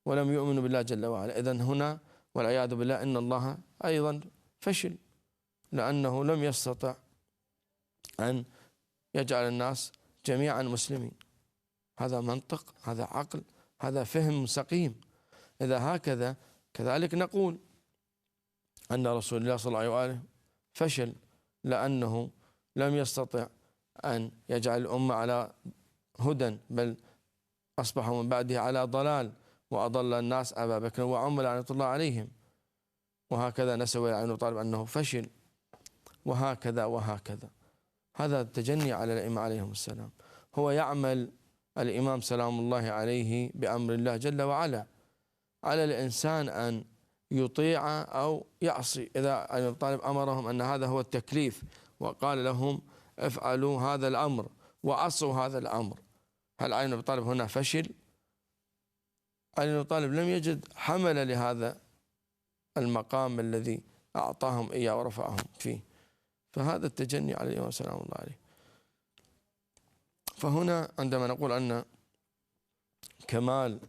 ولم يؤمنوا بالله جل وعلا. إذن هنا والعياذ بالله إن الله أيضا فشل، لأنه لم يستطع أن يجعل الناس جميعا مسلمين. هذا منطق، هذا عقل، هذا فهم سقيم. إذا هكذا كذلك نقول أن رسول الله صلى الله عليه وآله فشل، لأنه لم يستطع أن يجعل الأمة على هدى، بل أصبحوا من بعده على ضلال، وأضل الناس أبا بكر وعمر لعنة الله عليهم. وهكذا نسوي علي بن طالب أنه فشل، وهكذا وهكذا. هذا التجني على الأئمة عليهم السلام. هو يعمل الإمام سلام الله عليه بأمر الله جل وعلا، على الإنسان أن يطيع أو يعصي. إذا علي بن طالب أمرهم أن هذا هو التكليف وقال لهم افعلوا هذا الأمر وعصوا هذا الأمر، هل علي بن طالب هنا فشل؟ علي بن طالب لم يجد حمل لهذا المقام الذي أعطاهم إياه ورفعهم فيه. فهذا التجني على الإمام سلام الله عليه. فهنا عندما نقول أن كمال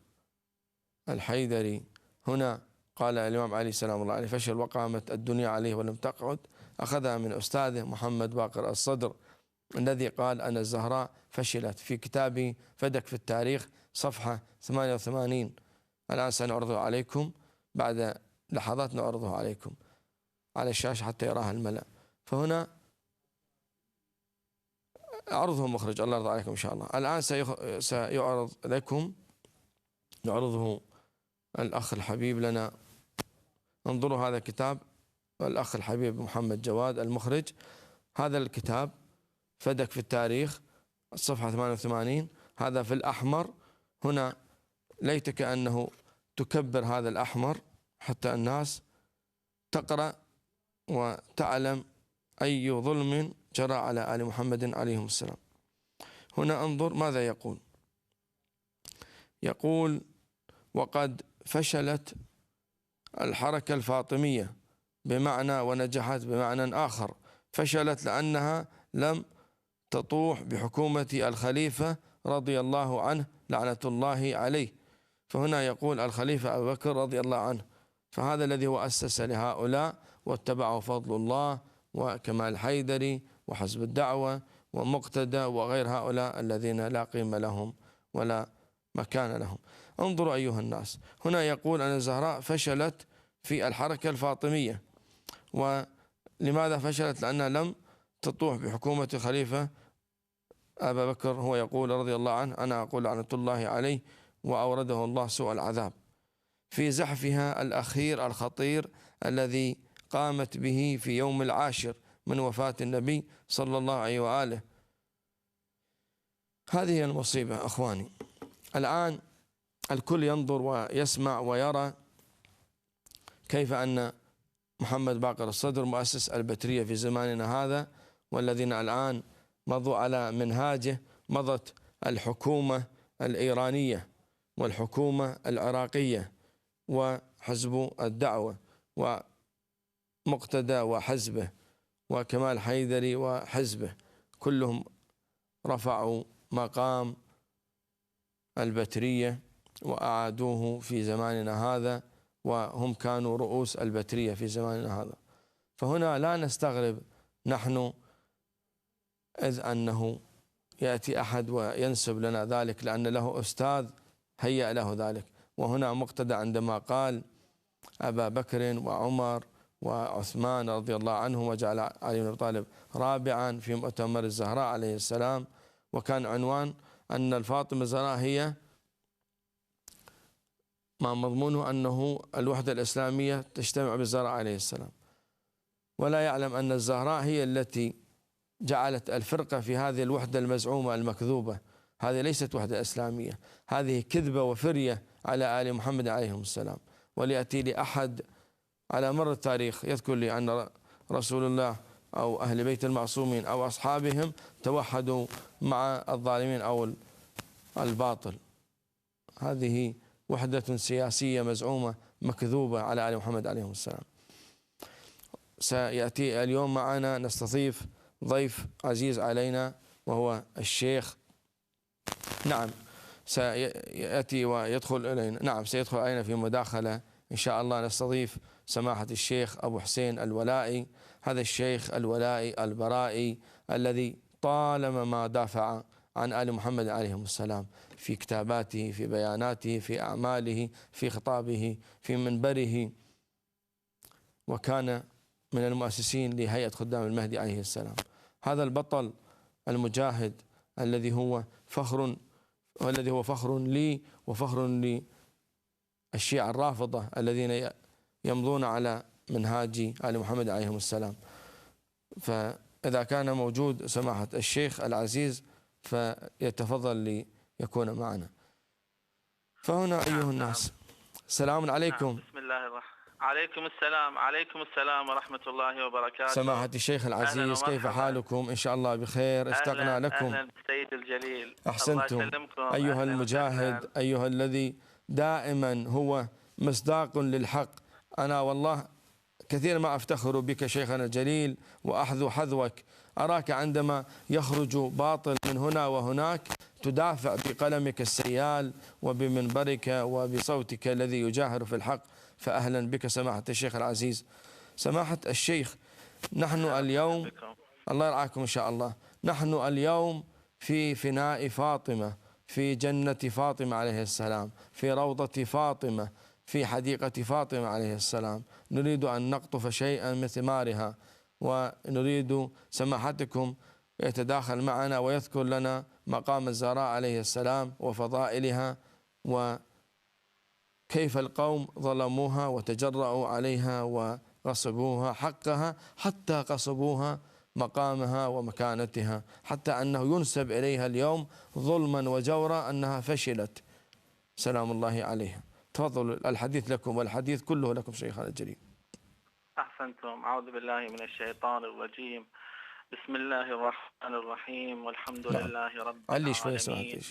الحيدري هنا قال الإمام علي سلام الله عليه فشل وقامت الدنيا عليه ولم تقعد، أخذها من أستاذه محمد باقر الصدر الذي قال أن الزهراء فشلت في كتابه فدك في التاريخ صفحة 88. الآن سنعرضه عليكم، بعد لحظات نعرضه عليكم على الشاشة حتى يراها الملأ. فهنا أعرضه مخرج، الله يرضى عليكم إن شاء الله. الآن سيعرض لكم، يعرضه الأخ الحبيب لنا. انظروا هذا الكتاب، الأخ الحبيب محمد جواد المخرج. هذا الكتاب فدك في التاريخ الصفحة 88، هذا في الأحمر. هنا ليتك أنه تكبر هذا الأحمر حتى الناس تقرأ وتعلم أي ظلم جرى على آل محمد عليهم السلام. هنا انظر ماذا يقول. يقول: وقد فشلت الحركة الفاطمية بمعنى ونجحت بمعنى آخر. فشلت لأنها لم تطوح بحكومة الخليفة رضي الله عنه لعنة الله عليه. فهنا يقول الخليفة أبو بكر رضي الله عنه، فهذا الذي هو أسس لهؤلاء واتبعه فضل الله وكمال حيدري وحزب الدعوة ومقتدى وغير هؤلاء الذين لا قيمة لهم ولا مكان لهم. انظروا أيها الناس، هنا يقول أن الزهراء فشلت في الحركة الفاطمية. ولماذا فشلت؟ لأنها لم تطوح بحكومة خليفة أبا بكر، هو يقول رضي الله عنه، أنا أقول لعنة الله عليه، وأورده الله سوء العذاب في زحفها الأخير الخطير الذي قامت به في يوم العاشر من وفاة النبي صلى الله عليه وآله. هذه هي المصيبة أخواني. الآن الكل ينظر ويسمع ويرى كيف أن محمد باقر الصدر مؤسس البترية في زماننا هذا، والذين الآن مضوا على منهاجه مضت الحكومة الإيرانية والحكومة العراقية وحزب الدعوة ومقتدى وحزبه وكمال حيدري وحزبه، كلهم رفعوا مقام البترية وأعادوه في زماننا هذا، وهم كانوا رؤوس البترية في زماننا هذا. فهنا لا نستغرب نحن إذ أنه يأتي أحد وينسب لنا ذلك، لأن له أستاذ هيأ له ذلك. وهنا مقتدى عندما قال أبا بكر وعمر وعثمان رضي الله عنهم وجعل علي بن أبي طالب رابعا في مؤتمر الزهراء عليه السلام، وكان عنوان أن الفاطمة الزهراء هي ما مضمونه أنه الوحدة الإسلامية تجتمع بالزهراء عليه السلام، ولا يعلم أن الزهراء هي التي جعلت الفرقة في هذه الوحدة المزعومة المكذوبة. هذه ليست وحدة إسلامية، هذه كذبة وفرية على آل محمد عليهم السلام. وليأتي لي أحد على مر التاريخ يذكر لي أن رسول الله أو أهل بيت المعصومين أو أصحابهم توحدوا مع الظالمين أو الباطل. هذه وحدة سياسية مزعومة مكذوبة على آل محمد عليهم السلام. سيأتي اليوم معنا نستضيف ضيف عزيز علينا وهو الشيخ، نعم سيأتي ويدخل إلينا، نعم سيدخل علينا في مداخلة إن شاء الله. نستضيف سماحة الشيخ أبو حسين الولائي، هذا الشيخ الولائي البرائي الذي طالما ما دافع عن آل محمد عليهم السلام في كتاباته، في بياناته، في أعماله، في خطابه، في منبره، وكان من المؤسسين لهيئة خدام المهدي عليه السلام. هذا البطل المجاهد الذي هو فخر، والذي هو فخر لي وفخر للشيعة الرافضة الذين يمضون على منهاج آل محمد عليهم السلام. فإذا كان موجود سماحة الشيخ العزيز فيتفضل ليكون معنا. فهنا أيها الناس، السلام عليكم. بسم الله الرحمن. عليكم السلام. عليكم السلام ورحمة الله وبركاته. سماحة الشيخ العزيز، كيف حالكم؟ إن شاء الله بخير. اشتقنا لكم. أهلا بالسيد الجليل. أحسنتم أيها المجاهد، أيها الذي دائما هو مصداق للحق. أنا والله كثيرا ما أفتخر بك شيخنا الجليل وأحذو حذوك. أراك عندما يخرج باطل من هنا وهناك تدافع بقلمك السيال وبمنبرك وبصوتك الذي يجاهر في الحق. فأهلا بك سماحة الشيخ العزيز. سماحة الشيخ، نحن اليوم الله يرعاكم إن شاء الله، نحن اليوم في فناء فاطمة، في جنة فاطمة عليه السلام، في روضة فاطمة، في حديقة فاطمة عليه السلام. نريد أن نقطف شيئا من ثمارها، ونريد سماحتكم يتداخل معنا ويذكر لنا مقام الزهراء عليه السلام وفضائلها، وكيف القوم ظلموها وتجرأوا عليها وغصبوها حقها، حتى غصبوها مقامها ومكانتها، حتى أنه ينسب إليها اليوم ظلما وجورا أنها فشلت سلام الله عليها. تفضلوا، الحديث لكم والحديث كله لكم شيخنا الجليل. أحسنتم. أعوذ بالله من الشيطان الرجيم. بسم الله الرحمن الرحيم، والحمد لله رب العالمين،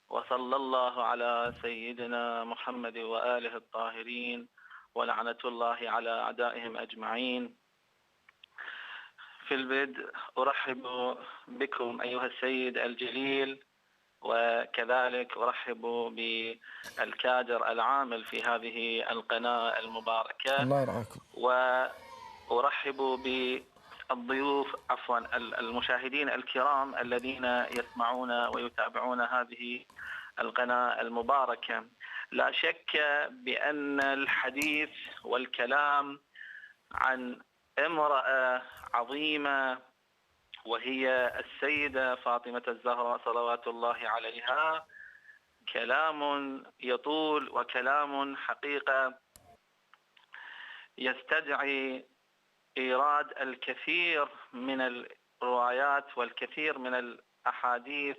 وصلى الله على سيدنا محمد وآله الطاهرين، ولعنة الله على أعدائهم أجمعين. في البدء أرحب بكم أيها السيد الجليل، وكذلك أرحب بالكادر العامل في هذه القناة المباركة. الله يرعاكم. وأرحب بالضيوف المشاهدين الكرام الذين يسمعون ويتابعون هذه القناة المباركة. لا شك بأن الحديث والكلام عن امرأة عظيمة وهي السيدة فاطمة الزهراء صلوات الله عليها كلام يطول، وكلام حقيقة يستدعي إيراد الكثير من الروايات والكثير من الأحاديث،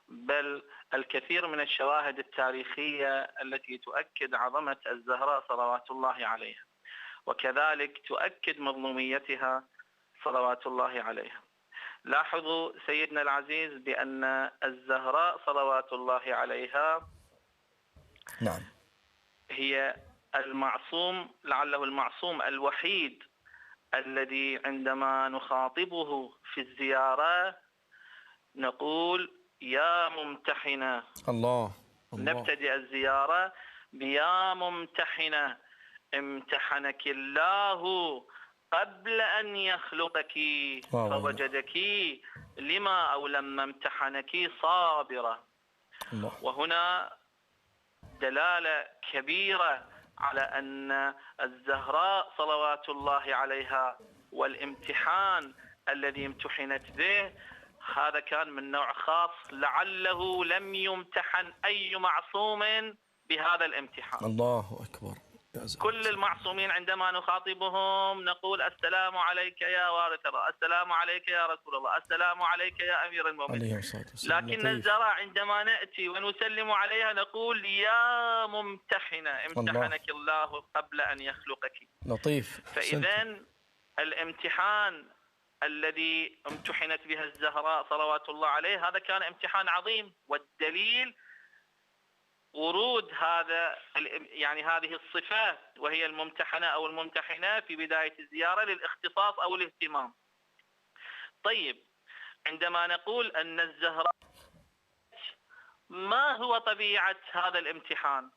بل الكثير من الشواهد التاريخية التي تؤكد عظمة الزهراء صلوات الله عليها، وكذلك تؤكد مظلوميتها صلوات الله عليها. لاحظوا سيدنا العزيز بأن الزهراء صلوات الله عليها نعم هي المعصوم، لعله المعصوم الوحيد الذي عندما نخاطبه في الزيارة نقول يا ممتحنة. الله. نبتدئ الزيارة بيا ممتحنة، امتحنك الله قبل أن يخلقك فوجدك لما أو لما امتحنك صابرة. الله. وهنا دلالة كبيرة على أن الزهراء صلوات الله عليها والامتحان الذي امتحنت به هذا كان من نوع خاص، لعله لم يمتحن أي معصوم بهذا الامتحان. الله أكبر. كل المعصومين عندما نخاطبهم نقول السلام عليك يا وارث الله، السلام عليك يا رسول الله، السلام عليك يا أمير المؤمنين. لكن الزهراء عندما نأتي ونسلم عليها نقول يا ممتحنة، امتحنك الله قبل أن يخلقك. لطيف. فإذن الامتحان الذي امتحنت بها الزهراء صلوات الله عليه هذا كان امتحان عظيم، والدليل ورود هذه الصفات وهي الممتحنة أو الممتحنة في بداية الزيارة للاختصاص أو الاهتمام. طيب، عندما نقول أن الزهراء، ما هو طبيعة هذا الامتحان؟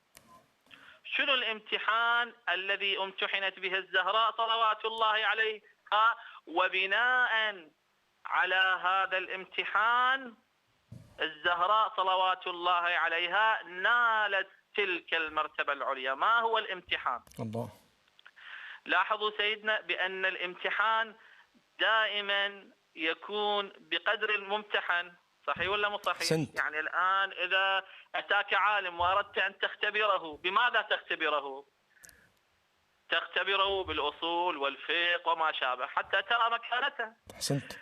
شنو الامتحان الذي امتحنت به الزهراء صلوات الله عليها، وبناء على هذا الامتحان الزهراء صلوات الله عليها نالت تلك المرتبة العليا. ما هو الامتحان؟ الله. لاحظوا سيدنا بأن الامتحان دائما يكون بقدر الممتحن، صحيح ولا مو صحيح؟ يعني الآن إذا أتاك عالم وأردت أن تختبره، بماذا تختبره؟ تختبره بالأصول والفقه وما شابه حتى ترى مكانته. أحسنت.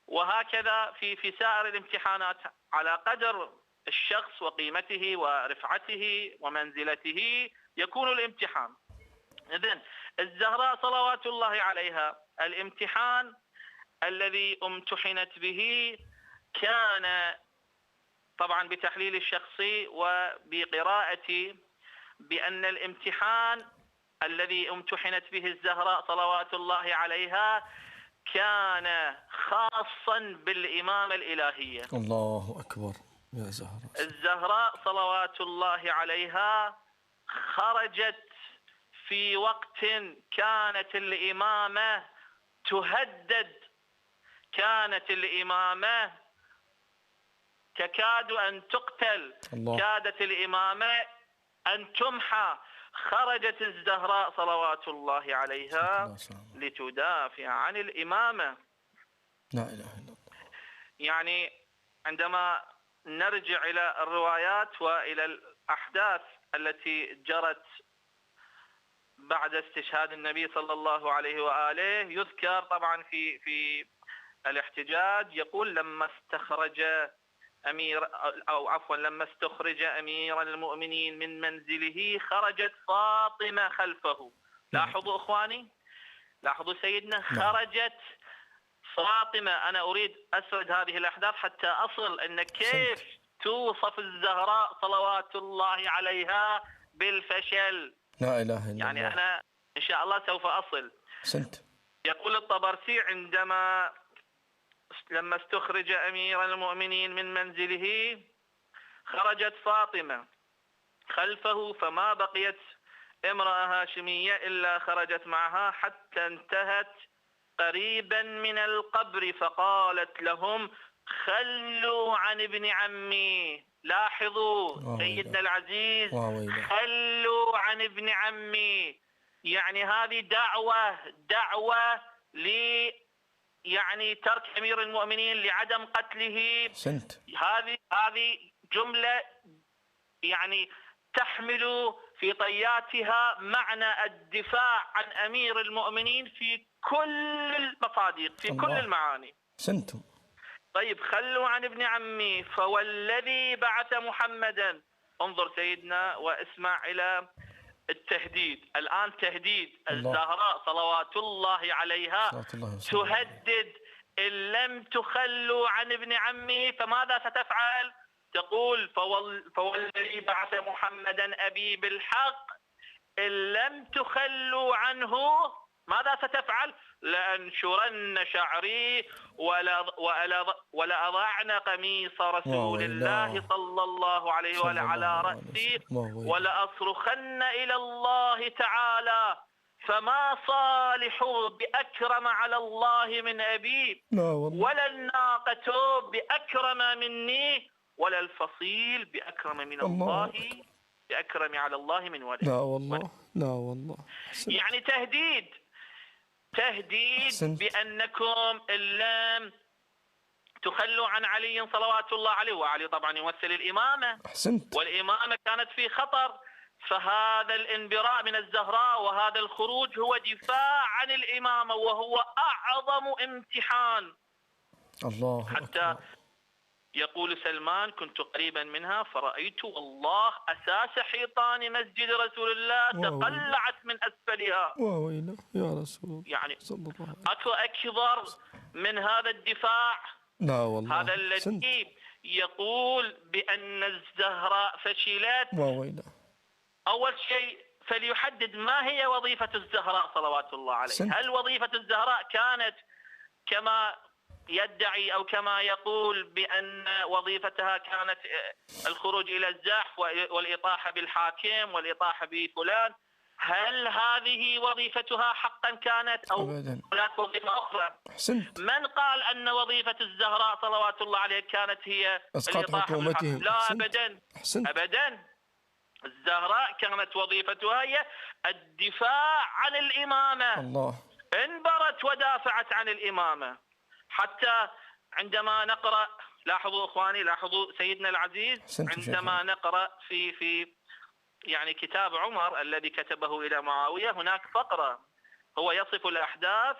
وهكذا في سائر الامتحانات، على قدر الشخص وقيمته ورفعته ومنزلته يكون الامتحان. إذن الزهراء صلوات الله عليها الامتحان الذي امتحنت به كان طبعا بتحليل الشخصي وبقراءتي بأن الامتحان الذي امتحنت به الزهراء صلوات الله عليها كان خاصا بالإمامة الإلهية. الله أكبر يا زهراء. الزهراء صلوات الله عليها خرجت في وقت كانت الإمامة تهدد، كانت الإمامة تكاد أن تقتل، كادت الإمامة أن تمحى، خرجت الزهراء صلوات الله عليها لتدافع عن الإمامة. لا إله إلا الله. يعني عندما نرجع إلى الروايات وإلى الأحداث التي جرت بعد استشهاد النبي صلى الله عليه وآله، يذكر طبعا في الاحتجاج، يقول لما استخرج لما استخرج أمير المؤمنين من منزله خرجت فاطمة خلفه. لاحظوا إخواني، لاحظوا سيدنا، خرجت فاطمة. أنا أريد أسرد هذه الأحداث حتى أصل أن كيف توصف الزهراء صلوات الله عليها بالفشل. لا إله إلا الله. يعني أنا إن شاء الله سوف أصل. سنت. يقول الطبرسي لما استخرج أمير المؤمنين من منزله خرجت فاطمة خلفه، فما بقيت امرأة هاشمية إلا خرجت معها حتى انتهت قريبا من القبر، فقالت لهم خلوا عن ابن عمي. لاحظوا سيدنا العزيز، خلوا عن ابن عمي، يعني هذه دعوة يعني ترك أمير المؤمنين لعدم قتله. هذه جملة يعني تحمل في طياتها معنى الدفاع عن أمير المؤمنين في كل المصادق، في كل المعاني. سنتم. طيب، خلوا عن ابن عمي فوالذي بعث محمدا. انظر سيدنا واسمع إلى التهديد. الآن تهديد الزهراء صلوات الله عليها، تهدد إن لم تخلوا عن ابن عمي فماذا ستفعل؟ تقول فوالذي بعث محمدا أبي بالحق إن لم تخلوا عنه ماذا ستفعل؟ لأنشرن شعري ولأضعن قميص رسول الله صلى الله عليه وآله على رأسي ولأصرخن إلى الله تعالى فما صالح بأكرم على الله من أبي ولا الناقة بأكرم مني ولا الفصيل بأكرم من الله بأكرم على الله من ولد. لا والله، لا والله. يعني تهديد بأنكم إن لم تخلوا عن علي صلوات الله عليه، وعلي طبعا يمثل الإمامة، والإمامة كانت في خطر، فهذا الانبراء من الزهراء وهذا الخروج هو دفاع عن الإمامة، وهو أعظم امتحان. الله حتى أكبر. يقول سلمان كنت قريبا منها فرأيت والله أساس حيطان مسجد رسول الله تقلعت من أسفلها. وويله يا رسول الله، يعني صلى الله عليه وسلم. أكو أكبر من هذا الدفاع؟ لا والله. هذا الذي يقول بأن الزهراء فشلت. وويله. أول شيء فليحدد ما هي وظيفة الزهراء صلوات الله عليه. هل وظيفة الزهراء كانت كما يدعي أو كما يقول بأن وظيفتها كانت الخروج إلى الزحف والإطاحة بالحاكم والإطاحة بفلان؟ هل هذه وظيفتها حقا كانت أو هناك وظيفة أخرى؟ من قال أن وظيفة الزهراء صلوات الله عليه كانت هي الإطاحة بالحاكم؟ لا أبدا. أبدا. الزهراء كانت وظيفتها هي الدفاع عن الإمامة. الله. انبرت ودافعت عن الإمامة. حتى عندما نقرأ، لاحظوا إخواني، لاحظوا سيدنا العزيز، عندما نقرأ في يعني كتاب عمر الذي كتبه إلى معاوية، هناك فقرة هو يصف الأحداث،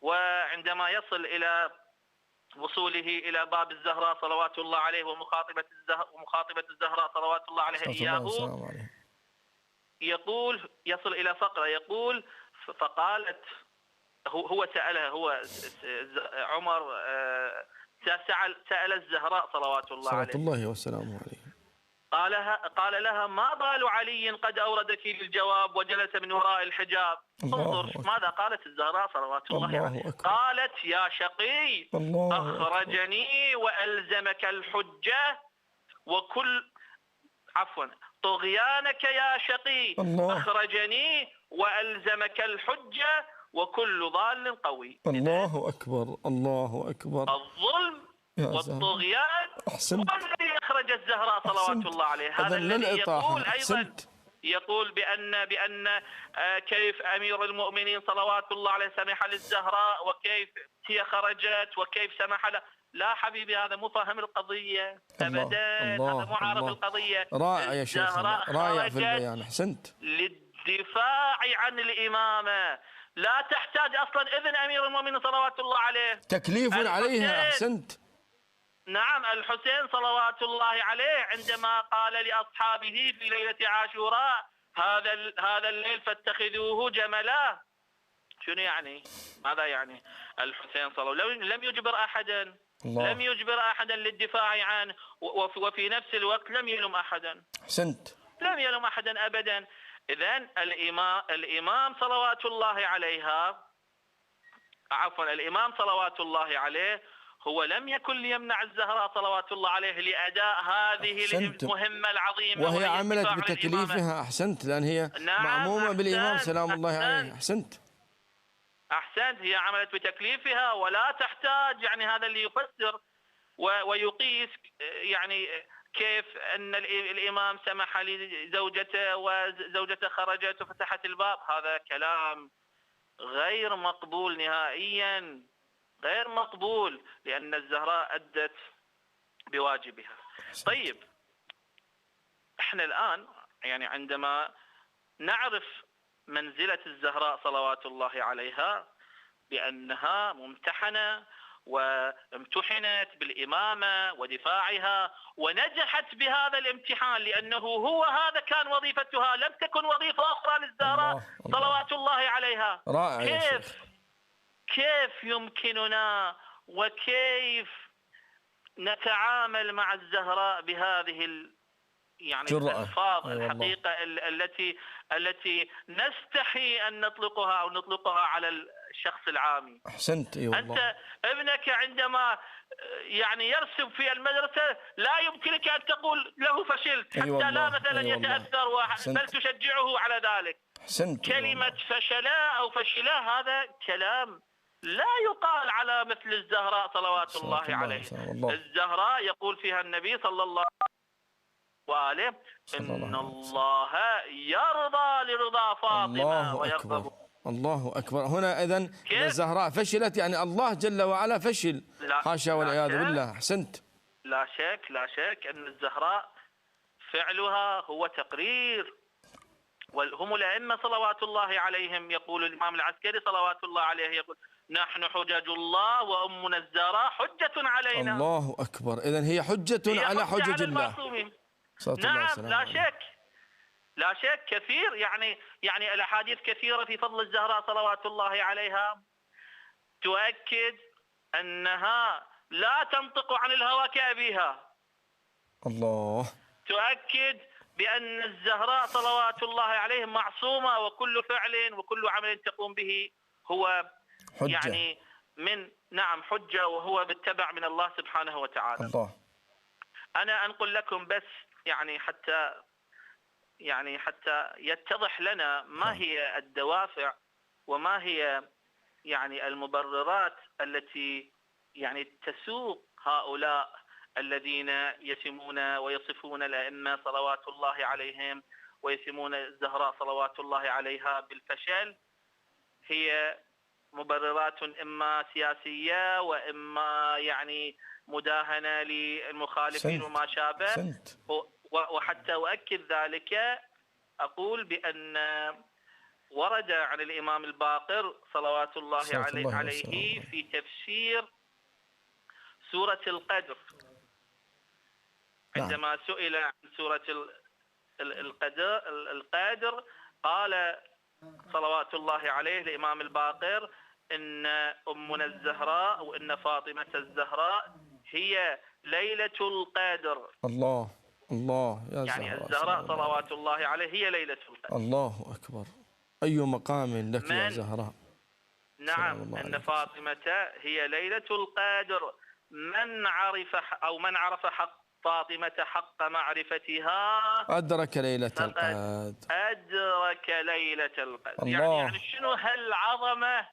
وعندما يصل إلى وصوله إلى باب الزهراء صلوات الله عليه ومخاطبة الزهراء صلوات الله عليه إياه، يقول يصل إلى فقرة يقول فقالت، هو سألها، هو عمر سأل الزهراء صلوات الله عليه، صلوات الله وسلامه عليه، قال لها ما بال علي قد أوردك للجواب وجلس من وراء الحجاب. انظر ماذا قالت الزهراء صلوات الله عليه. قالت يا شقي أخرجني وألزمك الحجة طغيانك يا شقي أخرجني وألزمك الحجة وكل ضال قوي. الله أكبر الله أكبر. الظلم والطغيان هو الذي أخرج الزهراء صلوات الله عليه. هذا الذي يقول أيضا يقول بأن كيف أمير المؤمنين صلوات الله عليه سمح للزهراء وكيف هي خرجت وكيف سمح له. لا حبيبي، هذا مو فاهم القضية أبدا، هذا مو عارف القضية. رائع يا شيخ، رائع في البيان، أحسنت. للدفاع عن الإمامة، لا تحتاج أصلا إذن أمير المؤمنين صلوات الله عليه، تكليف عليها. أحسنت. نعم، الحسين صلوات الله عليه عندما قال لأصحابه في ليلة عاشوراء هذا الليل فاتخذوه جملا، شنو يعني؟ ماذا يعني؟ الحسين صلى الله عليه وسلم لم يجبر أحدا، لم يجبر أحدا للدفاع عنه، وفي نفس الوقت لم يلم أحدا. أحسنت. لم يلم أحدا أبدا. إذن الإمام صلوات الله عليها، عفوا الإمام صلوات الله عليه هو لم يكن ليمنع الزهراء صلوات الله عليه لأداء هذه المهمة العظيمة، وهي عملت بتكليفها. أحسنت، لأن هي معمومة بالإمام سلام الله عليه. أحسنت. هي عملت بتكليفها ولا تحتاج، يعني هذا اللي يفسر ويقيس يعني كيف أن الإمام سمح لزوجته وزوجته خرجت وفتحت الباب. هذا كلام غير مقبول نهائيا، غير مقبول، لأن الزهراء أدت بواجبها. طيب، احنا الآن يعني عندما نعرف منزلة الزهراء صلوات الله عليها بأنها ممتحنة وامتحنت بالإمامة ودفاعها ونجحت بهذا الامتحان، لأنه هذا كان وظيفتها، لم تكن وظيفة أخرى للزهراء صلوات الله عليها. رائع. كيف يمكننا وكيف نتعامل مع الزهراء بهذه يعني الألفاظ الحقيقة التي نستحي أن نطلقها أو نطلقها على الشخص العامي. أحسنت. أنت ابنك عندما يعني يرسم في المدرسة لا يمكنك أن تقول له فشلت حتى لا مثلا يتأثر، بل تشجعه على ذلك. أحسنت. كلمة فشلا أو فشلا هذا كلام لا يقال على مثل الزهراء صلوات الله عليه. الزهراء يقول فيها النبي صلى الله عليه إن الله يرضى لرضا فاطمة ويغضب. الله أكبر. هنا إذن الزهراء فشلت، يعني الله جل وعلا فشل، حاشا والعياذ بالله. أحسنت. لا شك أن الزهراء فعلها هو تقرير، وهم الأئمة صلوات الله عليهم. يقول الإمام العسكري صلوات الله عليه يقول نحن حجج الله وأمنا الزهراء حجة علينا. الله أكبر. إذن هي حجة على حجج الله. نعم، لا شك كثير، يعني الأحاديث كثيرة في فضل الزهراء صلوات الله عليها تؤكد أنها لا تنطق عن الهوى كأبيها. الله. تؤكد بأن الزهراء صلوات الله عليه معصومة، وكل فعل وكل عمل تقوم به هو حجة. يعني حجة، وهو بالتبع من الله سبحانه وتعالى. الله. أنا أنقل لكم بس حتى يتضح لنا ما هي الدوافع وما هي المبررات التي تسوق هؤلاء الذين يسمون ويصفون الأئمة صلوات الله عليهم ويسمون الزهراء صلوات الله عليها بالفشل. هي مبررات إما سياسية وإما مداهنة للمخالفين وما شابه. وحتى أؤكد ذلك أقول بأن ورد عن الإمام الباقر صلوات الله عليه في تفسير سورة القدر، عندما سئل عن سورة القدر قال صلوات الله عليه الإمام الباقر إن أمنا الزهراء وإن فاطمة الزهراء هي ليلة القدر. الله يا زهراء. الزهراء صلوات الله عليه هي ليلة القدر. الله أكبر. أي مقام لك يا زهراء. نعم، أن فاطمة هي ليلة القدر. من عرف حق فاطمة حق معرفتها أدرك ليلة القدر. أدرك أدرك ليلة القدر. الله. يعني شنو هالعظمة؟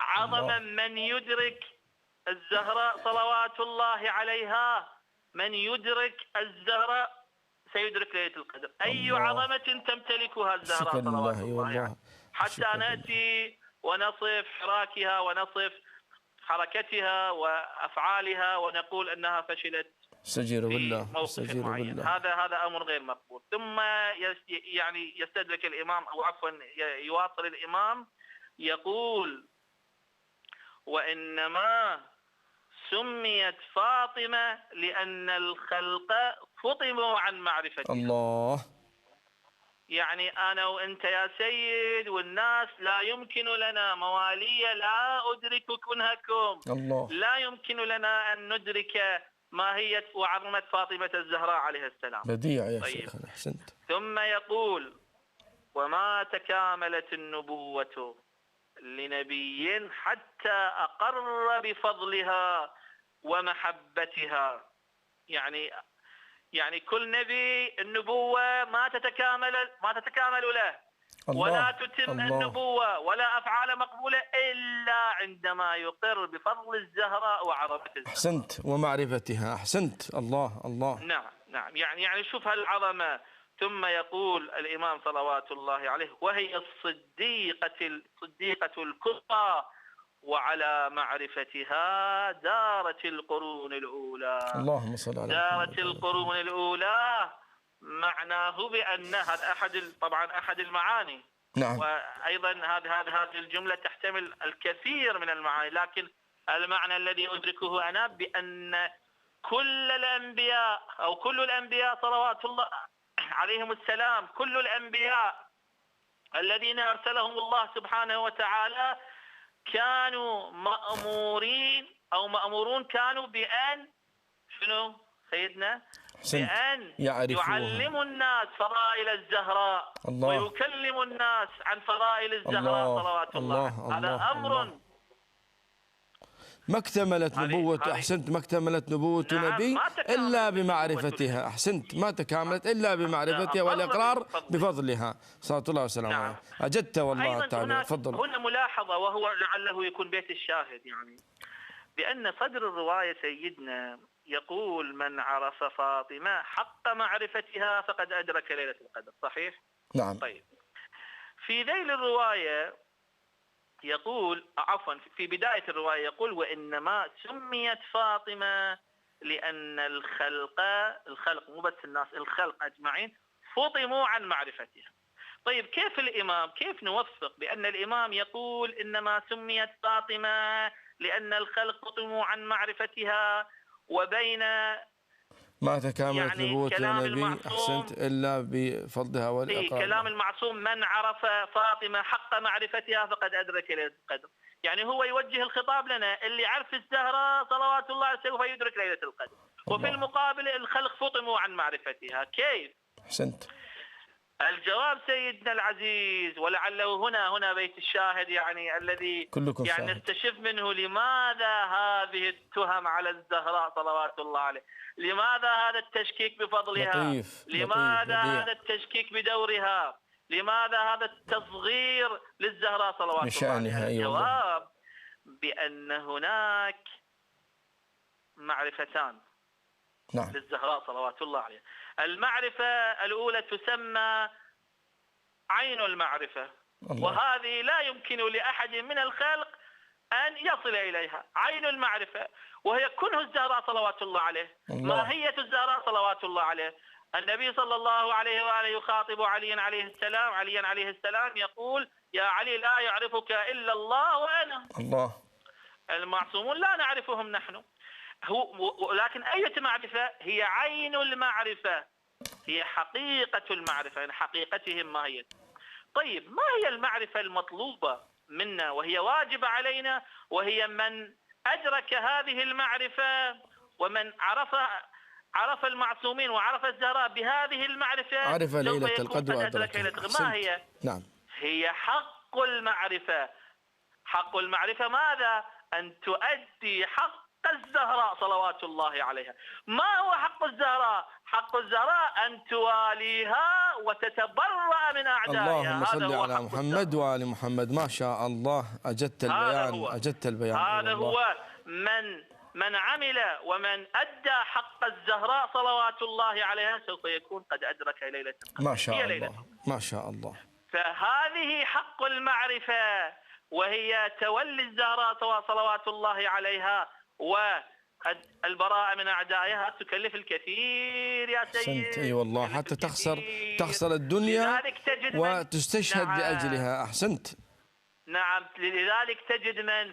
عظمة من يدرك الزهراء صلوات الله عليها، من يدرك الزهراء سيدرك ليلة القدر. أي عظمة تمتلكها الزهراء صلوات الله عليها، حتى نأتي ونصف حراكها ونصف حركتها وأفعالها ونقول أنها فشلت استجير بالله، موقف استجير معين. بالله. هذا أمر غير مقبول. ثم يعني يستدرك الإمام، أو عفوا يواصل الإمام يقول: وإنما سميت فاطمة لأن الخلق فطموا عن معرفتها. الله. يعني أنا وأنت يا سيد والناس لا يمكن لنا، موالي لا أدرك كنهكم، الله. لا يمكن لنا أن ندرك ماهية وعظمة فاطمة الزهراء عليه السلام. بديع يا طيب. شيخنا، أحسنت. ثم يقول: وما تكاملت النبوة لنبي حتى أقر بفضلها ومحبتها. يعني كل نبي النبوة ما تتكامل له، ولا تتم النبوة ولا أفعال مقبولة إلا عندما يقر بفضل الزهراء وعظمة الزهراء. أحسنت، ومعرفتها. أحسنت. الله الله. نعم. يعني شوف هالعظمة. ثم يقول الإمام صلوات الله عليه: وهي الصديقة الكبرى، وعلى معرفتها دارت القرون الأولى. اللهم صل على دارت القرون الأولى معناه بأنها طبعا أحد المعاني. نعم. وأيضا هذه الجملة تحتمل الكثير من المعاني، لكن المعنى الذي أدركه أنا بأن كل الأنبياء أو كل الأنبياء صلوات الله عليهم السلام، كل الأنبياء الذين أرسلهم الله سبحانه وتعالى كانوا مأمورون كانوا بأن شنو سيدنا؟ بأن يعلموا الناس فضائل الزهراء، ويكلموا الناس عن فضائل الزهراء صلوات الله. هذا أمر ما اكتملت نبوة. أحسنت. ما اكتملت نبوة نبي إلا بمعرفتها. أحسنت. ما تكاملت إلا بمعرفتها والإقرار بفضلها صلى الله عليه وسلم. أجدت والله تعالى. تفضل. هنا ملاحظة، وهو لعله يكون بيت الشاهد، يعني بأن صدر الرواية سيدنا يقول: من عرف فاطمة حق معرفتها فقد أدرك ليلة القدر. صحيح؟ نعم. طيب، في ذيل الرواية يقول، عفوا، في بداية الرواية يقول: وإنما سميت فاطمة لأن الخلق مو بس الناس، الخلق أجمعين فطموا عن معرفتها. طيب، كيف نوفق بأن الإمام يقول إنما سميت فاطمة لأن الخلق فطموا عن معرفتها، وبين ما تكاملت نبوة النبي أحسنت إلا بفضلها والإقرار. كلام المعصوم: من عرف فاطمة حق معرفتها فقد أدرك ليلة القدر. يعني هو يوجه الخطاب لنا: اللي عرف الزهراء صلوات الله سوف يدرك ليلة القدر. وفي المقابل الخلق فطموا عن معرفتها. كيف؟ أحسنت. الجواب سيدنا العزيز، ولعله هنا بيت الشاهد، يعني الذي يعني نستشف منه لماذا هذه التهم على الزهراء صلوات الله عليه، لماذا هذا التشكيك بفضلها، لماذا هذا التشكيك بدورها، لماذا هذا التصغير للزهراء صلوات الله عليها. الجواب بأن هناك معرفتان للزهراء صلوات الله عليها. المعرفة الأولى تسمى عين المعرفة، وهذه لا يمكن لأحد من الخلق أن يصل إليها. عين المعرفة وهي كنه الزهراء صلوات الله عليه. ماهية الزهراء صلوات الله عليه. النبي صلى الله عليه وآله يخاطب عليا عليه السلام يقول: يا علي لا يعرفك إلا الله وأنا. الله. المعصومون لا نعرفهم نحن. ولكن أي معرفة؟ هي عين المعرفة، هي حقيقة المعرفة، يعني حقيقتهم ما هي. طيب، ما هي المعرفة المطلوبة منا وهي واجبة علينا؟ وهي من أدرك هذه المعرفة ومن عرف المعصومين وعرف الزهراء بهذه المعرفة عرف ليلة القدر وأدركها. ما هي؟ نعم. هي حق المعرفة. حق المعرفة ماذا؟ أن تؤدي حق الزهراء صلوات الله عليها. ما هو حق الزهراء؟ حق الزهراء أن تواليها وتتبرأ من أعدائها. اللهم صل على محمد وآل محمد. ما شاء الله، أجدت البيان، أجدت البيان. هذا هو من عمل ومن أدى حق الزهراء صلوات الله عليها سوف يكون قد أدرك ليلة القدر. ما شاء الله، ما شاء الله. فهذه حق المعرفة، وهي تولي الزهراء صلوات الله عليها والبراءة من أعدائها تكلف الكثير يا سيد. أحسنت، أي والله، حتى تخسر الدنيا وتستشهد لأجلها. أحسنت. نعم، لذلك تجد من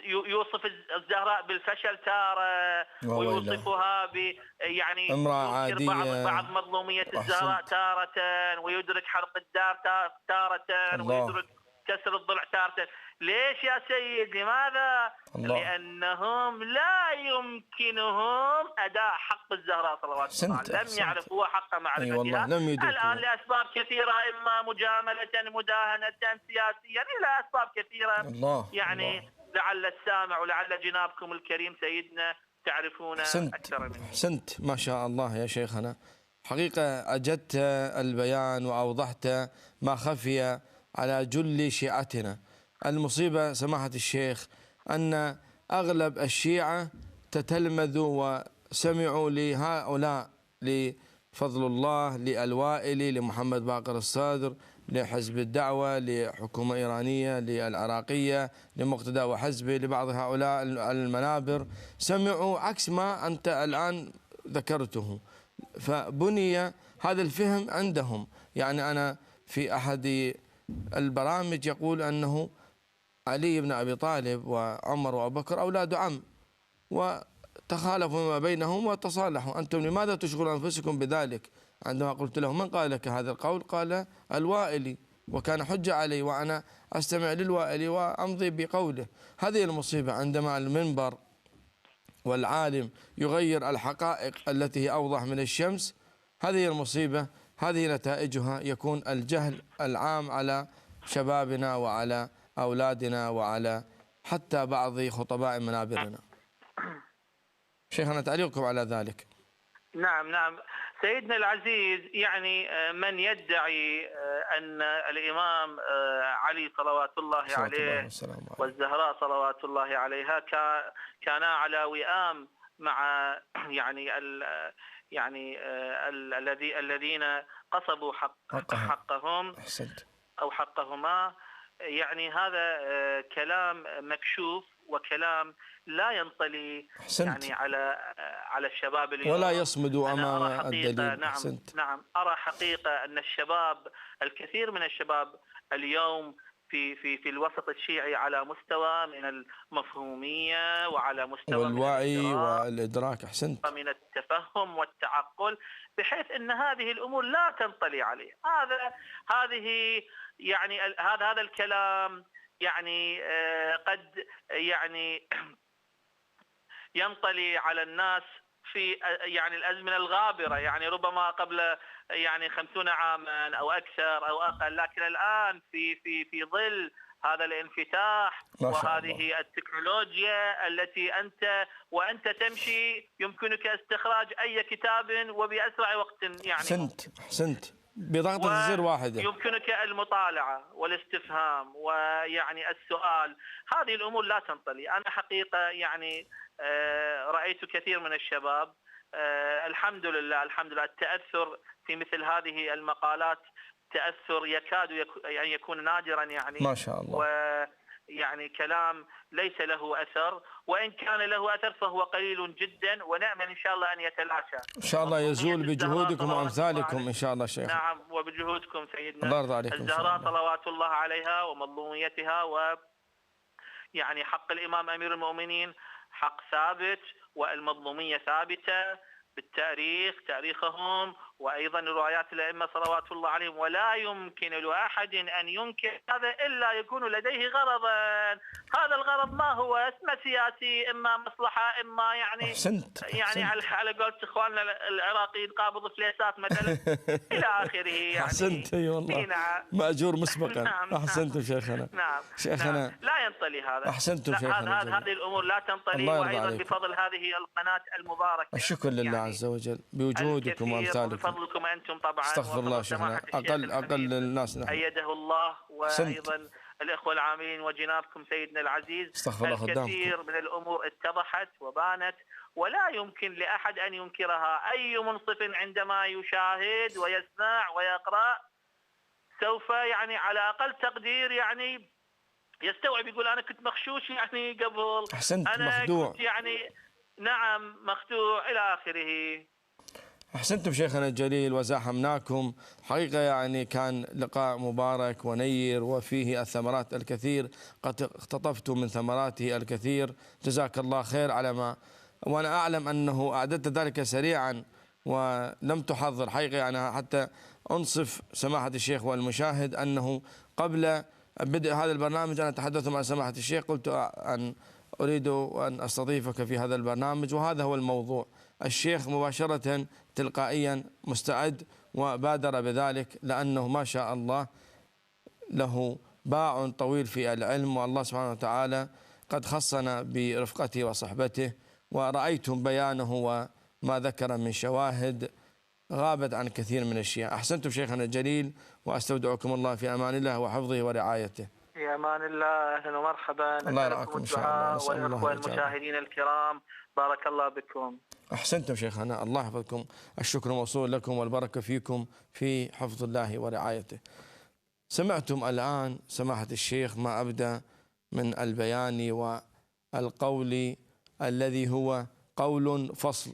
يوصف الزهراء بالفشل تارة، ويوصفها يعني امرأة عادية، بعض مظلومية الزهراء تارة، ويدرك حرق الدار تارة، ويدرك كسر الضلع تارة. ليش يا سيد؟ لماذا؟ لأنهم لا يمكنهم أداء حق الزهراء صلوات الله عليها، لم يعرفوا حق معرفتها. الآن لأسباب كثيرة، إما مجاملة، مداهنة، سياسيا، إلى أسباب كثيرة. يعني لعل السامع ولعل جنابكم الكريم سيدنا تعرفون أكثر منه. أحسنت، ما شاء الله يا شيخنا. حقيقة أجدت البيان وأوضحت ما خفي على جل شيعتنا. المصيبة سماحة الشيخ أن أغلب الشيعة تتلمذوا وسمعوا لهؤلاء، لفضل الله، للوائلي، لمحمد باقر الصادر، لحزب الدعوة، لحكومة إيرانية، للعراقية، لمقتدى وحزبه، لبعض هؤلاء المنابر، سمعوا عكس ما أنت الآن ذكرته. فبني هذا الفهم عندهم. يعني أنا في أحد البرامج يقول أنه علي بن أبي طالب وعمر وأبو بكر أولاد عم، وتخالفوا ما بينهم وتصالحوا. أنتم لماذا تشغلون أنفسكم بذلك؟ عندما قلت له من قال لك هذا القول؟ قال الوائلي، وكان حجة علي، وأنا أستمع للوائلي وأمضي بقوله. هذه المصيبة، عندما المنبر والعالم يغير الحقائق التي هي أوضح من الشمس، هذه المصيبة. هذه نتائجها يكون الجهل العام على شبابنا وعلى أولادنا وعلى حتى بعض خطباء منابرنا. شيخنا تعليقكم على ذلك؟ نعم سيدنا العزيز، يعني من يدعي أن الإمام علي صلوات الله عليه والزهراء صلوات الله عليها كانا على وئام مع الذين قصبوا حقهم أو حقهما، يعني هذا كلام مكشوف وكلام لا ينطلي يعني على الشباب اليوم، ولا يصمد أمام الدليل. نعم أرى حقيقة أن الشباب، الكثير من الشباب اليوم في الوسط الشيعي على مستوى من المفهومية وعلى مستوى والوعي والإدراك. أحسنت. من التفهم والتعقل، بحيث أن هذه الأمور لا تنطلي عليه. هذه يعني هذا الكلام يعني قد يعني ينطلي على الناس في يعني الأزمنة الغابرة، يعني ربما قبل يعني 50 عاما أو أكثر أو أقل، لكن الآن في ظل هذا الانفتاح وهذه التكنولوجيا التي وأنت تمشي يمكنك استخراج أي كتاب وبأسرع وقت، يعني أحسنت بضغطة زر واحدة يمكنك المطالعة والاستفهام ويعني السؤال. هذه الأمور لا تنطلي. أنا حقيقة يعني رأيت كثير من الشباب، الحمد لله التأثر في مثل هذه المقالات تأثر يكاد أن يكون نادرا، يعني ما شاء الله. يعني كلام ليس له أثر، وإن كان له أثر فهو قليل جدا، ونأمل إن شاء الله أن يتلاشى. إن شاء الله يزول بجهودكم وأمثالكم إن شاء الله شيخ. نعم، وبجهودكم سيدنا. الله يرضى عليكم. الزهراء صلوات الله عليها ومظلوميتها، ويعني حق الإمام أمير المؤمنين حق ثابت، والمظلومية ثابتة بالتاريخ، تاريخهم، وأيضا روايات الأئمة صلوات الله عليهم، ولا يمكن لأحد أن ينكر هذا إلا يكون لديه غرضا. هذا الغرض ما هو؟ اسمه سياسي، إما مصلحة، إما يعني يعني على قولة إخواننا العراقيين قابض فليسات مثلا إلى آخره. يعني أحسنت. أي والله مأجور مسبقا. أحسنتم شيخنا. شيخنا لا ينطلي هذا. أحسنتم شيخنا. هذه الأمور لا تنطلي، وأيضا بفضل هذه القناة المباركة. الشكر لله عز وجل بوجودكم وأمثالكم. فضلكم أنتم طبعا. استغفر الله شيخنا، أقل الناس نحن. أيده الله. وأيضا الإخوة العاملين وجنابكم سيدنا العزيز. الكثير من الأمور اتضحت وبانت، ولا يمكن لأحد أن ينكرها. أي منصف عندما يشاهد ويسمع ويقرأ سوف يعني على أقل تقدير يعني يستوعب، يقول أنا كنت مغشوش يعني قبل، أحسنت، أنا مخدوع كنت يعني نعم مخدوع إلى آخره. أحسنتم شيخنا الجليل وزاحمناكم حقيقة، يعني كان لقاء مبارك ونير وفيه الثمرات الكثير، قد اقتطفت من ثمراته الكثير، جزاك الله خير على ما، وأنا أعلم أنه أعددت ذلك سريعا ولم تحضر حقيقة، يعني حتى أنصف سماحة الشيخ والمشاهد أنه قبل بدء هذا البرنامج أنا تحدثت مع سماحة الشيخ، قلت أن أريد أن أستضيفك في هذا البرنامج، وهذا هو الموضوع. الشيخ مباشرة تلقائيا مستعد وبادر بذلك، لأنه ما شاء الله له باع طويل في العلم، والله سبحانه وتعالى قد خصنا برفقته وصحبته، ورأيتم بيانه وما ذكر من شواهد غابت عن كثير من الأشياء. أحسنتم شيخنا الجليل، وأستودعكم الله في أمان الله وحفظه ورعايته. في أمان الله. أهلا ومرحبا. الله يرعاكم إن شاء الله. والإخوة المشاهدين الكرام بارك الله بكم. أحسنتم شيخنا، الله يحفظكم. الشكر موصول لكم والبركة فيكم في حفظ الله ورعايته. سمعتم الآن سماحة الشيخ ما أبدأ من البيان والقول الذي هو قول فصل،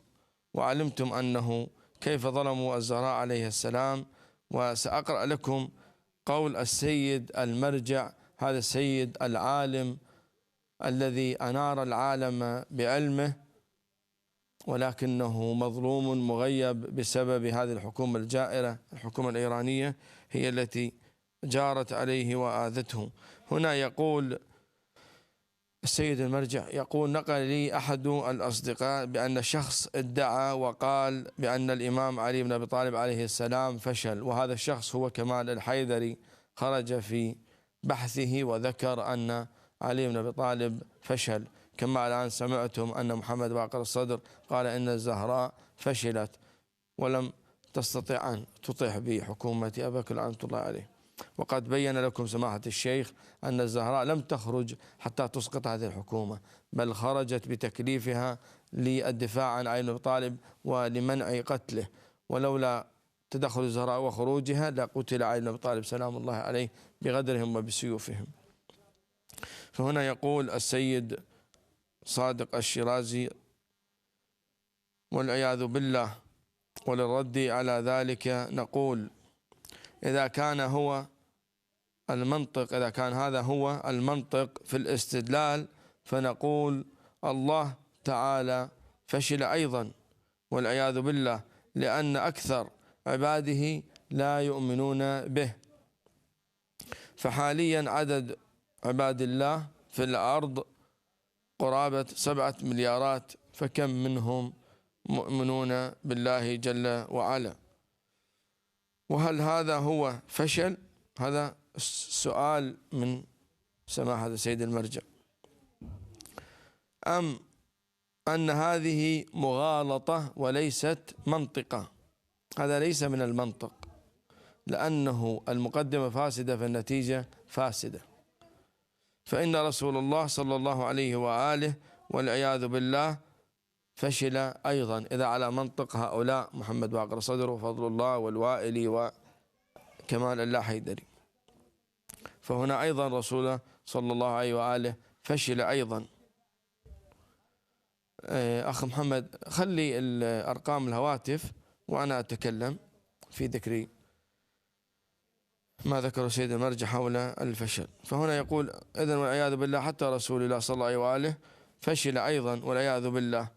وعلمتم أنه كيف ظلموا الزهراء عليه السلام. وسأقرأ لكم قول السيد المرجع، هذا السيد العالم الذي أنار العالم بعلمه، ولكنه مظلوم مغيب بسبب هذه الحكومة الجائرة، الحكومة الإيرانية هي التي جارت عليه وآذته. هنا يقول السيد المرجع، يقول: نقل لي أحد الأصدقاء بأن شخص ادعى وقال بأن الإمام علي بن أبي طالب عليه السلام فشل، وهذا الشخص هو كمال الحيدري، خرج في بحثه وذكر أن علي بن أبي طالب فشل، كما الآن سمعتم أن محمد باقر الصدر قال إن الزهراء فشلت ولم تستطع أن تطيح بحكومة أبي بكر لعنة الله عليه. وقد بين لكم سماحة الشيخ أن الزهراء لم تخرج حتى تسقط هذه الحكومة، بل خرجت بتكليفها للدفاع عن علي بن أبي طالب ولمنع قتله، ولولا تدخل الزهراء وخروجها لقتل علي بن أبي طالب سلام الله عليه بغدرهم وبسيوفهم. فهنا يقول السيد صادق الشيرازي والعياذ بالله، وللرد على ذلك نقول: إذا كان هو المنطق، إذا كان هذا هو المنطق في الاستدلال، فنقول الله تعالى فشل أيضا والعياذ بالله، لأن أكثر عباده لا يؤمنون به. فحاليا عدد عباد الله في الأرض قرابة 7 مليارات، فكم منهم مؤمنون بالله جل وعلا؟ وهل هذا هو فشل؟ هذا السؤال من سماحة السيد المرجع، أم أن هذه مغالطة وليست منطقة؟ هذا ليس من المنطق، لأنه المقدمة فاسدة فالنتيجة فاسدة. فإن رسول الله صلى الله عليه وآله والعياذ بالله فشل أيضا، إذا على منطق هؤلاء محمد باقر الصدر وفضل الله والوائلي وكمال الله حيدري. فهنا أيضا رسوله صلى الله عليه وآله فشل أيضا. أخ محمد خلي الأرقام الهواتف وأنا أتكلم في ذكري ما ذكر سيد المرجع حول الفشل. فهنا يقول: إذن والعياذ بالله حتى رسول الله صلى الله عليه وآله فشل أيضا والعياذ بالله،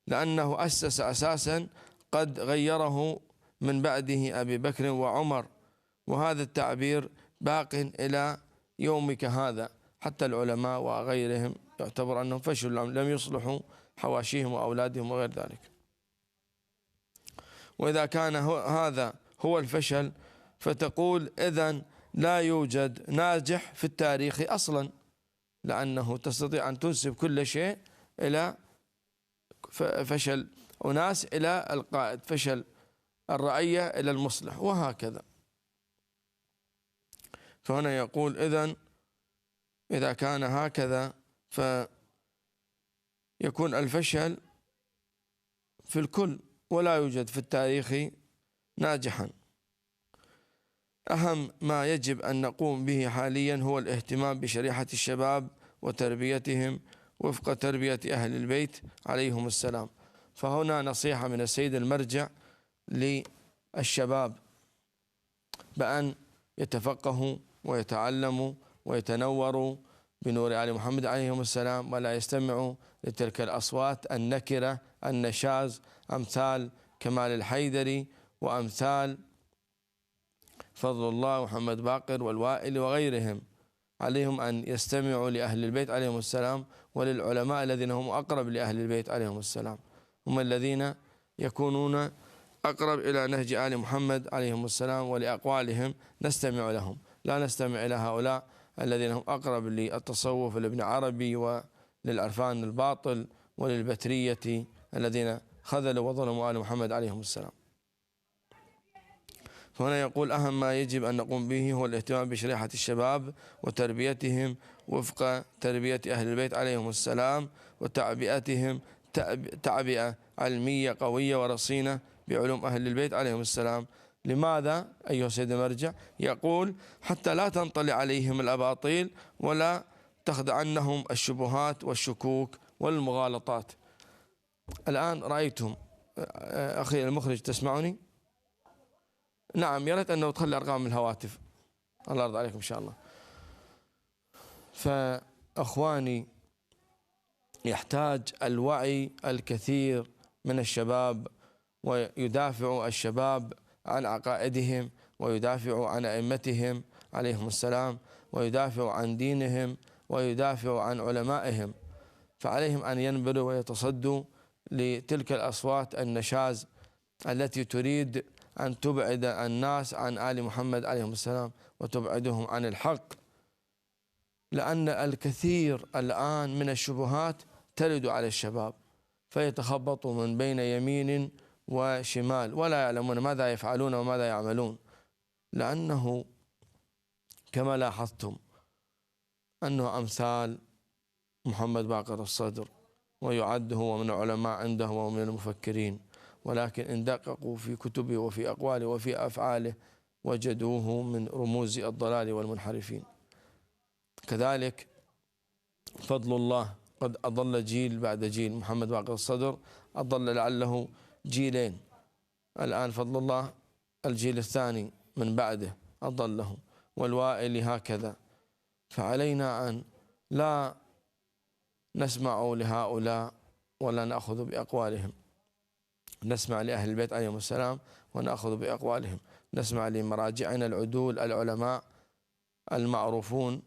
لأنه أسس أساسا قد غيره من بعده أبي بكر وعمر، وهذا التعبير باق إلى يومك هذا، حتى العلماء وغيرهم يعتبر أنهم فشلوا، لم يصلحوا حواشيهم وأولادهم وغير ذلك. وإذا كان هذا هو الفشل، فتقول إذن لا يوجد ناجح في التاريخ أصلا، لأنه تستطيع أن تنسب كل شيء إلى فشل أناس إلى القائد، فشل الرعية إلى المصلح وهكذا. فهنا يقول إذا كان هكذا فيكون الفشل في الكل ولا يوجد في التاريخ ناجحا. أهم ما يجب أن نقوم به حاليا هو الاهتمام بشريحة الشباب وتربيتهم وفق تربية أهل البيت عليهم السلام. فهنا نصيحة من السيد المرجع للشباب بأن يتفقهوا ويتعلموا ويتنوروا بنور آل محمد عليهم السلام، ولا يستمعوا لتلك الأصوات النكرة النشاز أمثال كمال الحيدري وأمثال فضل الله ومحمد باقر والوائل وغيرهم. عليهم أن يستمعوا لأهل البيت عليهم السلام وللعلماء الذين هم أقرب لأهل البيت عليهم السلام، هم الذين يكونون أقرب إلى نهج آل محمد عليهم السلام، ولأقوالهم نستمع لهم، لا نستمع إلى هؤلاء الذين هم أقرب للتصوف لابن عربي وللعرفان الباطل وللبترية الذين خذلوا وظلموا آل محمد عليهم السلام. فهنا يقول أهم ما يجب أن نقوم به هو الاهتمام بشريحة الشباب وتربيتهم وفق تربية أهل البيت عليهم السلام، وتعبئتهم تعبئة علمية قوية ورصينة بعلوم أهل البيت عليهم السلام. لماذا أيها السيد المرجع؟ يقول حتى لا تنطلي عليهم الأباطيل ولا تخدعنهم الشبهات والشكوك والمغالطات. الآن رأيتم أخي المخرج، تسمعني؟ نعم، يا ريت أنه تخلي أرقام الهواتف، الله يرضى عليكم إن شاء الله. فأخواني، يحتاج الوعي الكثير من الشباب، ويدافع الشباب عن عقائدهم، ويدافع عن أئمتهم عليهم السلام، ويدافع عن دينهم، ويدافع عن علمائهم. فعليهم أن ينبروا ويتصدوا لتلك الأصوات النشاز التي تريد أن تبعد الناس عن آل محمد عليهم السلام وتبعدهم عن الحق، لأن الكثير الآن من الشبهات ترد على الشباب فيتخبطوا من بين يمين وشمال ولا يعلمون ماذا يفعلون وماذا يعملون، لأنه كما لاحظتم أنه أمثال محمد باقر الصدر ويعد هو من العلماء عنده ومن المفكرين، ولكن إن دققوا في كتبه وفي أقواله وفي أفعاله وجدوه من رموز الضلال والمنحرفين. كذلك فضل الله قد أضل جيل بعد جيل، محمد باقر الصدر أضل لعله جيلين، الآن فضل الله الجيل الثاني من بعده أضله، والوائل هكذا. فعلينا أن لا نسمع لهؤلاء ولا نأخذ بأقوالهم، نسمع لأهل البيت عليهم السلام ونأخذ بأقوالهم، نسمع لمراجعنا العدول العلماء المعروفون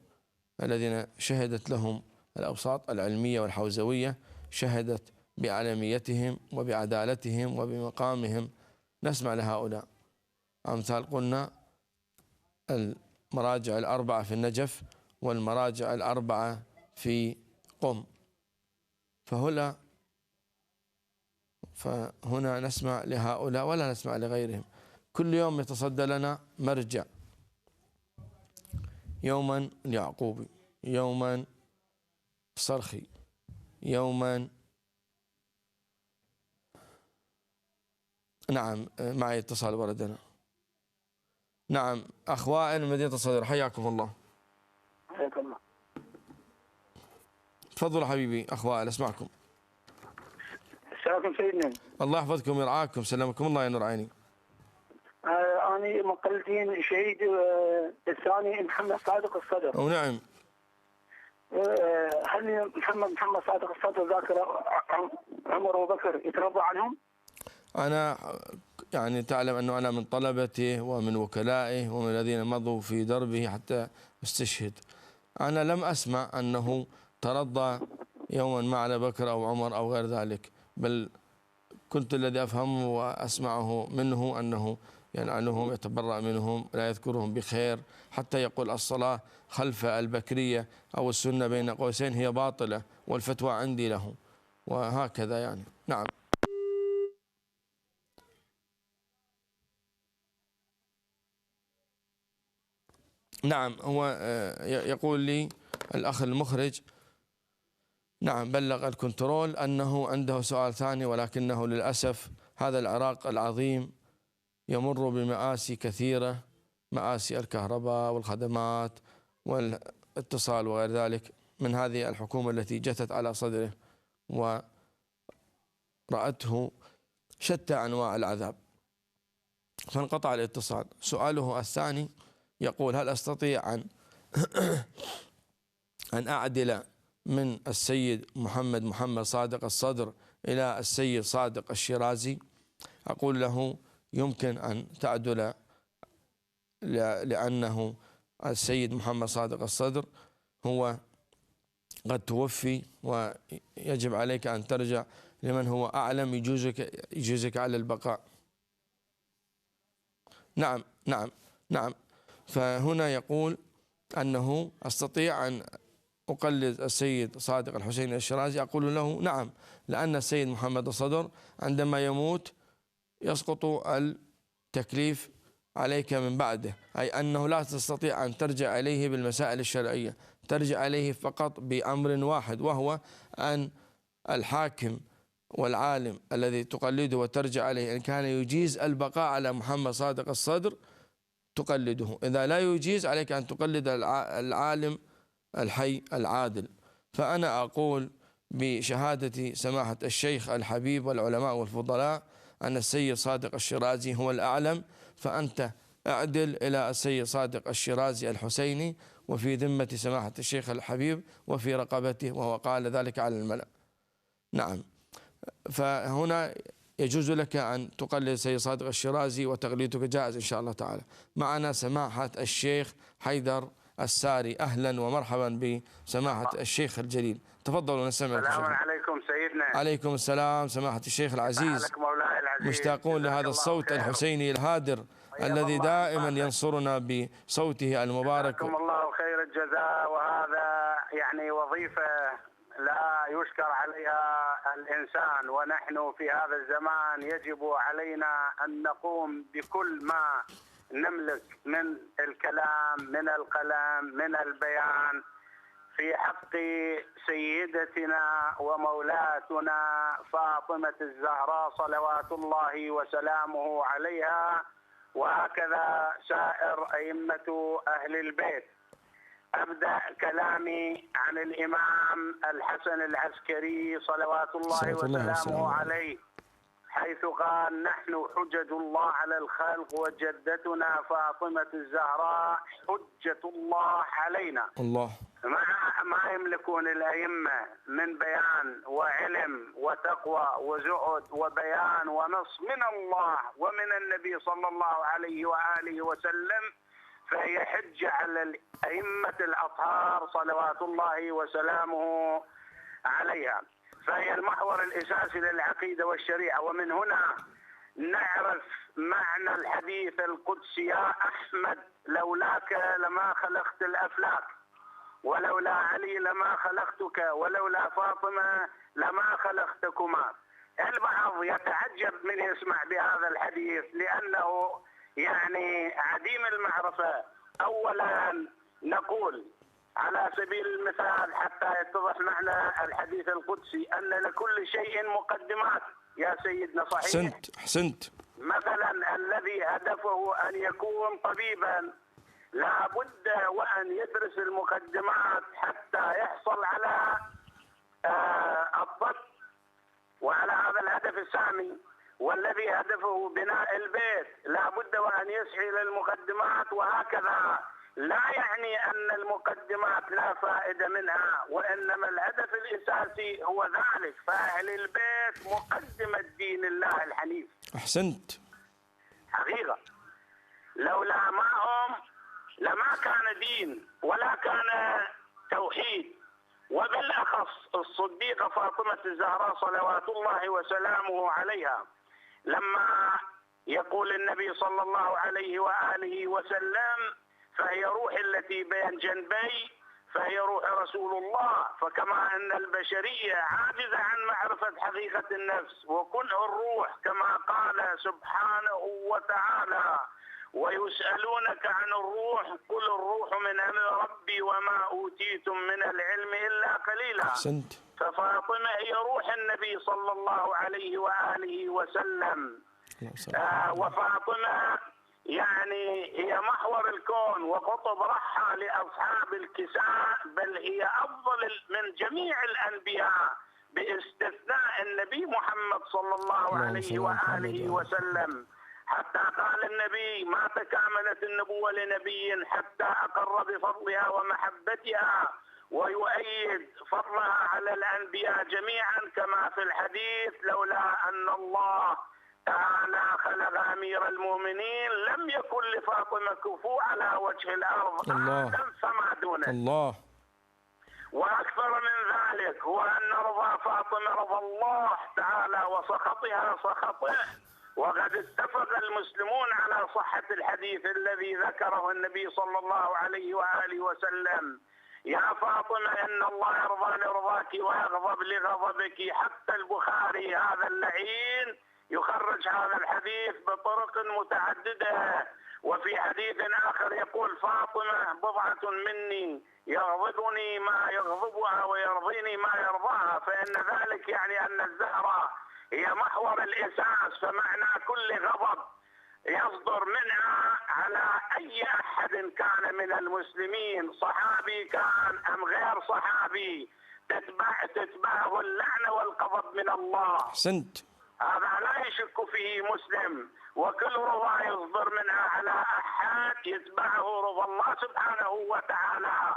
الذين شهدت لهم الأوساط العلمية والحوزوية، شهدت بعلميتهم وبعدالتهم وبمقامهم، نسمع لهؤلاء. أمثال قلنا المراجع الأربعة في النجف والمراجع الأربعة في قم، فهنا نسمع لهؤلاء ولا نسمع لغيرهم. كل يوم يتصدى لنا مرجع، يوما اليعقوبي، يوما الصرخي، يوما نعم معي اتصال وردنا. نعم أخ وائل من مدينة الصدر، حياكم الله. حياك الله. تفضل حبيبي أخ وائل، أسمعكم. السلام سيدنا. الله يحفظكم ويرعاكم، سلامكم الله يا نور عيني. أنا مقلدين شهيد الثاني محمد صادق الصدر. ونعم. هل محمد صادق الصدر ذاكر عمر وبكر يترضى عنهم؟ أنا يعني تعلم أنه أنا من طلبته ومن وكلائه ومن الذين مضوا في دربه حتى استشهد. أنا لم أسمع أنه ترضى يوما ما على بكر أو عمر أو غير ذلك، بل كنت الذي أفهمه وأسمعه منه أنه يلعنهم يتبرأ منهم لا يذكرهم بخير، حتى يقول الصلاة خلف البكرية أو السنة بين قوسين هي باطلة والفتوى عندي له، وهكذا يعني. نعم. نعم، هو يقول لي الأخ المخرج نعم بلغ الكنترول أنه عنده سؤال ثاني، ولكنه للأسف هذا العراق العظيم يمر بمآسي كثيرة، مآسي الكهرباء والخدمات والاتصال وغير ذلك من هذه الحكومة التي جثت على صدره ورأته شتى أنواع العذاب، فانقطع الاتصال. سؤاله الثاني يقول: هل أستطيع أن أعدل من السيد محمد صادق الصدر إلى السيد صادق الشيرازي؟ أقول له: يمكن أن تعدل، لأنه السيد محمد صادق الصدر هو قد توفي، ويجب عليك أن ترجع لمن هو أعلم يجوزك على البقاء. نعم نعم نعم. فهنا يقول أنه أستطيع أن أقلد السيد صادق الحسين الشيرازي. أقول له: نعم، لأن السيد محمد الصدر عندما يموت يسقط التكليف عليك من بعده، أي أنه لا تستطيع أن ترجع إليه بالمسائل الشرعية، ترجع إليه فقط بأمر واحد، وهو أن الحاكم والعالم الذي تقلده وترجع عليه إن كان يجيز البقاء على محمد صادق الصدر تقلده، إذا لا يجيز عليك أن تقلد العالم الحي العادل. فأنا أقول بشهادة سماحة الشيخ الحبيب والعلماء والفضلاء أن السيد صادق الشيرازي هو الأعلم، فأنت أعدل إلى السيد صادق الشيرازي الحسيني، وفي ذمة سماحة الشيخ الحبيب وفي رقبته، وهو قال ذلك على الملأ. نعم، فهنا يجوز لك أن تقلد السيد صادق الشيرازي، وتقليدك جائز إن شاء الله تعالى. معنا سماحة الشيخ حيدر الساري. أهلا ومرحبا بسماحة الشيخ الجليل، تفضلوا نستمع. السلام عليكم سيدنا. عليكم السلام سماحة الشيخ العزيز. مولاي العزيز، مشتاقون لهذا الصوت الحسيني الهادر الذي دائما ينصرنا بصوته المبارك. جزاكم الله خير الجزاء، وهذا يعني وظيفة لا يشكر عليها الإنسان، ونحن في هذا الزمان يجب علينا أن نقوم بكل ما نملك من الكلام، من القلم، من البيان في حق سيدتنا ومولاتنا فاطمة الزهراء صلوات الله وسلامه عليها، وهكذا سائر أئمة أهل البيت. أبدأ كلامي عن الإمام الحسن العسكري صلوات الله وسلامه عليه، حيث قال: نحن حجج الله على الخلق، وجدتنا فاطمة الزهراء حجة الله علينا. الله. ما يملكون الأئمة من بيان وعلم وتقوى وزهد وبيان ونص من الله ومن النبي صلى الله عليه وآله وسلم، فهي حجة على الأئمة الأطهار صلوات الله وسلامه عليها، فهي المحور الأساسي للعقيدة والشريعة. ومن هنا نعرف معنى الحديث القدسي: يا أحمد لولاك لما خلقت الأفلاك، ولولا علي لما خلقتك، ولولا فاطمة لما خلقتكما. البعض يتعجب من يسمع بهذا الحديث لأنه يعني عديم المعرفة. أولا نقول على سبيل المثال حتى يتضح معنى الحديث القدسي أن لكل شيء مقدمات يا سيدنا، صحيح؟ أحسنت. مثلا الذي هدفه أن يكون طبيبا لا بد وأن يدرس المقدمات حتى يحصل على الطب وعلى هذا الهدف السامي. والذي هدفه بناء البيت لا بد وأن يسعى للمقدمات، وهكذا. لا يعني أن المقدمات لا فائدة منها، وإنما الهدف الأساسي هو ذلك. فأهل البيت مقدمة دين الله الحنيف. أحسنت. حقيقة لولا معهم لما كان دين ولا كان توحيد. وبالأخص الصديقة فاطمة الزهراء صلوات الله وسلامه عليها، لما يقول النبي صلى الله عليه وآله وسلم: فهي روح التي بين جنبي، فهي روح رسول الله. فكما أن البشرية عاجزة عن معرفة حقيقة النفس وكنه الروح كما قال سبحانه وتعالى: ويسألونك عن الروح قل الروح من أمر ربي وما أوتيتم من العلم إلا قليلا. أحسنت. ففاطمة هي روح النبي صلى الله عليه وآله وسلم. وفاطمة يعني هي محور الكون وقطب رحى لأصحاب الكساء، بل هي أفضل من جميع الأنبياء باستثناء النبي محمد صلى الله عليه وآله وسلم. حتى قال النبي ما تكاملت النبوة لنبي حتى أقر بفضلها ومحبتها، ويؤيد فضلها على الأنبياء جميعا كما في الحديث لولا أن الله تعالى خلق أمير المؤمنين لم يكن لفاطمة كفو على وجه الأرض أبدا فما دونه. الله. وأكثر من ذلك هو أن رضا فاطمة رضا الله تعالى وسخطها سخطه. وقد اتفق المسلمون على صحة الحديث الذي ذكره النبي صلى الله عليه وآله وسلم: يا فاطمة إن الله يرضى لرضاك ويغضب لغضبك. حتى البخاري هذا اللعين يخرج هذا الحديث بطرق متعددة. وفي حديث آخر يقول: فاطمة بضعة مني يغضبني ما يغضبها ويرضيني ما يرضاها. فإن ذلك يعني أن الزهرة هي محور الإساس، فمعنى كل غضب يصدر منها على أي أحد كان من المسلمين، صحابي كان أم غير صحابي، تتبعه اللعنة والغضب من الله. أحسنت. هذا لا يشك فيه مسلم، وكل رضا يصدر منها على أحد يتبعه رضا الله سبحانه وتعالى.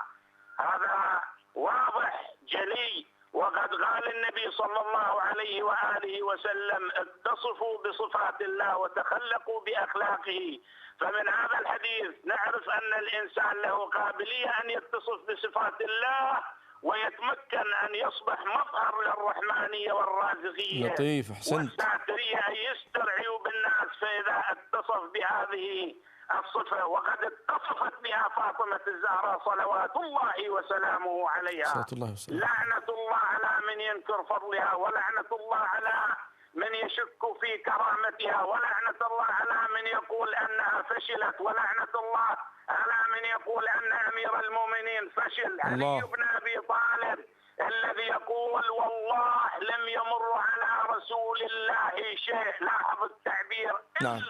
هذا واضح جلي. وقد قال النبي صلى الله عليه وآله وسلم: اتصفوا بصفات الله وتخلقوا بأخلاقه. فمن هذا الحديث نعرف أن الإنسان له قابلية أن يتصف بصفات الله ويتمكن أن يصبح مظهر للرحمانية والرازقية. لطيف. أحسنت. والساترية أن يستر عيوب الناس. فإذا اتصف بهذه الصفة، وقد اتصفت بها فاطمة الزهراء صلوات الله وسلامه عليها، لعنة الله على من ينكر فضلها، ولعنة الله على من يشك في كرامتها، ولعنة الله على من يقول أنها فشلت، ولعنة الله على من يقول أن أمير المؤمنين فشل. علي بن أبي طالب الذي يقول: والله لم يمر على رسول الله شيء، لاحظ التعبير، إلا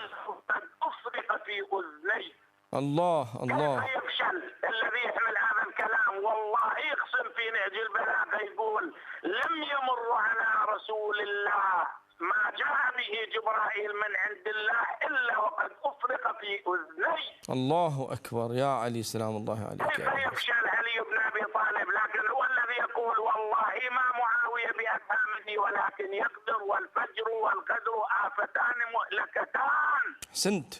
قد أفرق في أذنيه. الله الله. كيف يفشل الذي يحمل هذا الكلام؟ والله يقسم في نهج البلاغة يقول: لم يمر على رسول الله ما جاء به جبرائيل من عند الله إلا وقد أفرق في أذنيه. الله أكبر يا علي، سلام الله عليك. كيف يفشل علي بن أبي طالب؟ لكن هو الذي يقول: والله ما معاوية بأدهى مني ولكن يقدر، والفجر والقدر آفتان مهلكتان. أحسنت.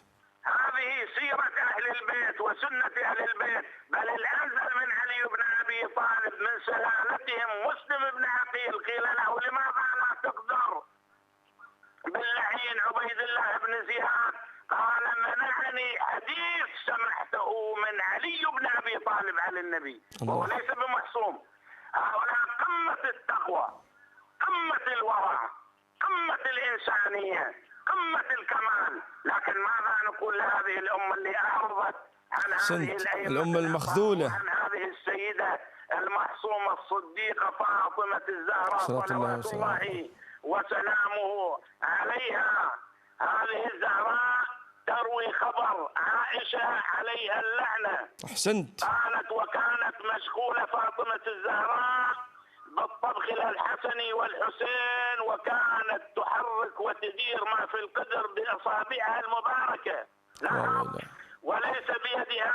هذه سيرة أهل البيت وسنة أهل البيت. بل الأنزل من علي بن أبي طالب من سلالتهم مسلم بن عقيل قيل له: لماذا لا تقدر؟ باللعين عبيد الله بن زياد قال: منعني حديث سمعته من علي بن أبي طالب على النبي، وهو ليس بمحسوم. هؤلاء قمة التقوى، قمة الورع، قمة الإنسانية، قمة الكمال. لكن ماذا نقول لهذه الأمة اللي أعرضت عن هذه الأمة المخذولة، عن هذه السيدة المحصومة الصديقة فاطمة الزهراء صلوات الله وسلامه عليها؟ هذه الزهراء تروي خبر عائشة عليها اللعنة. أحسنت. قالت: وكانت مشغولة فاطمة الزهراء بالطبخ للحسن والحسين، وكانت تحرك وتدير ما في القدر بأصابعها المباركة، وليس بيدها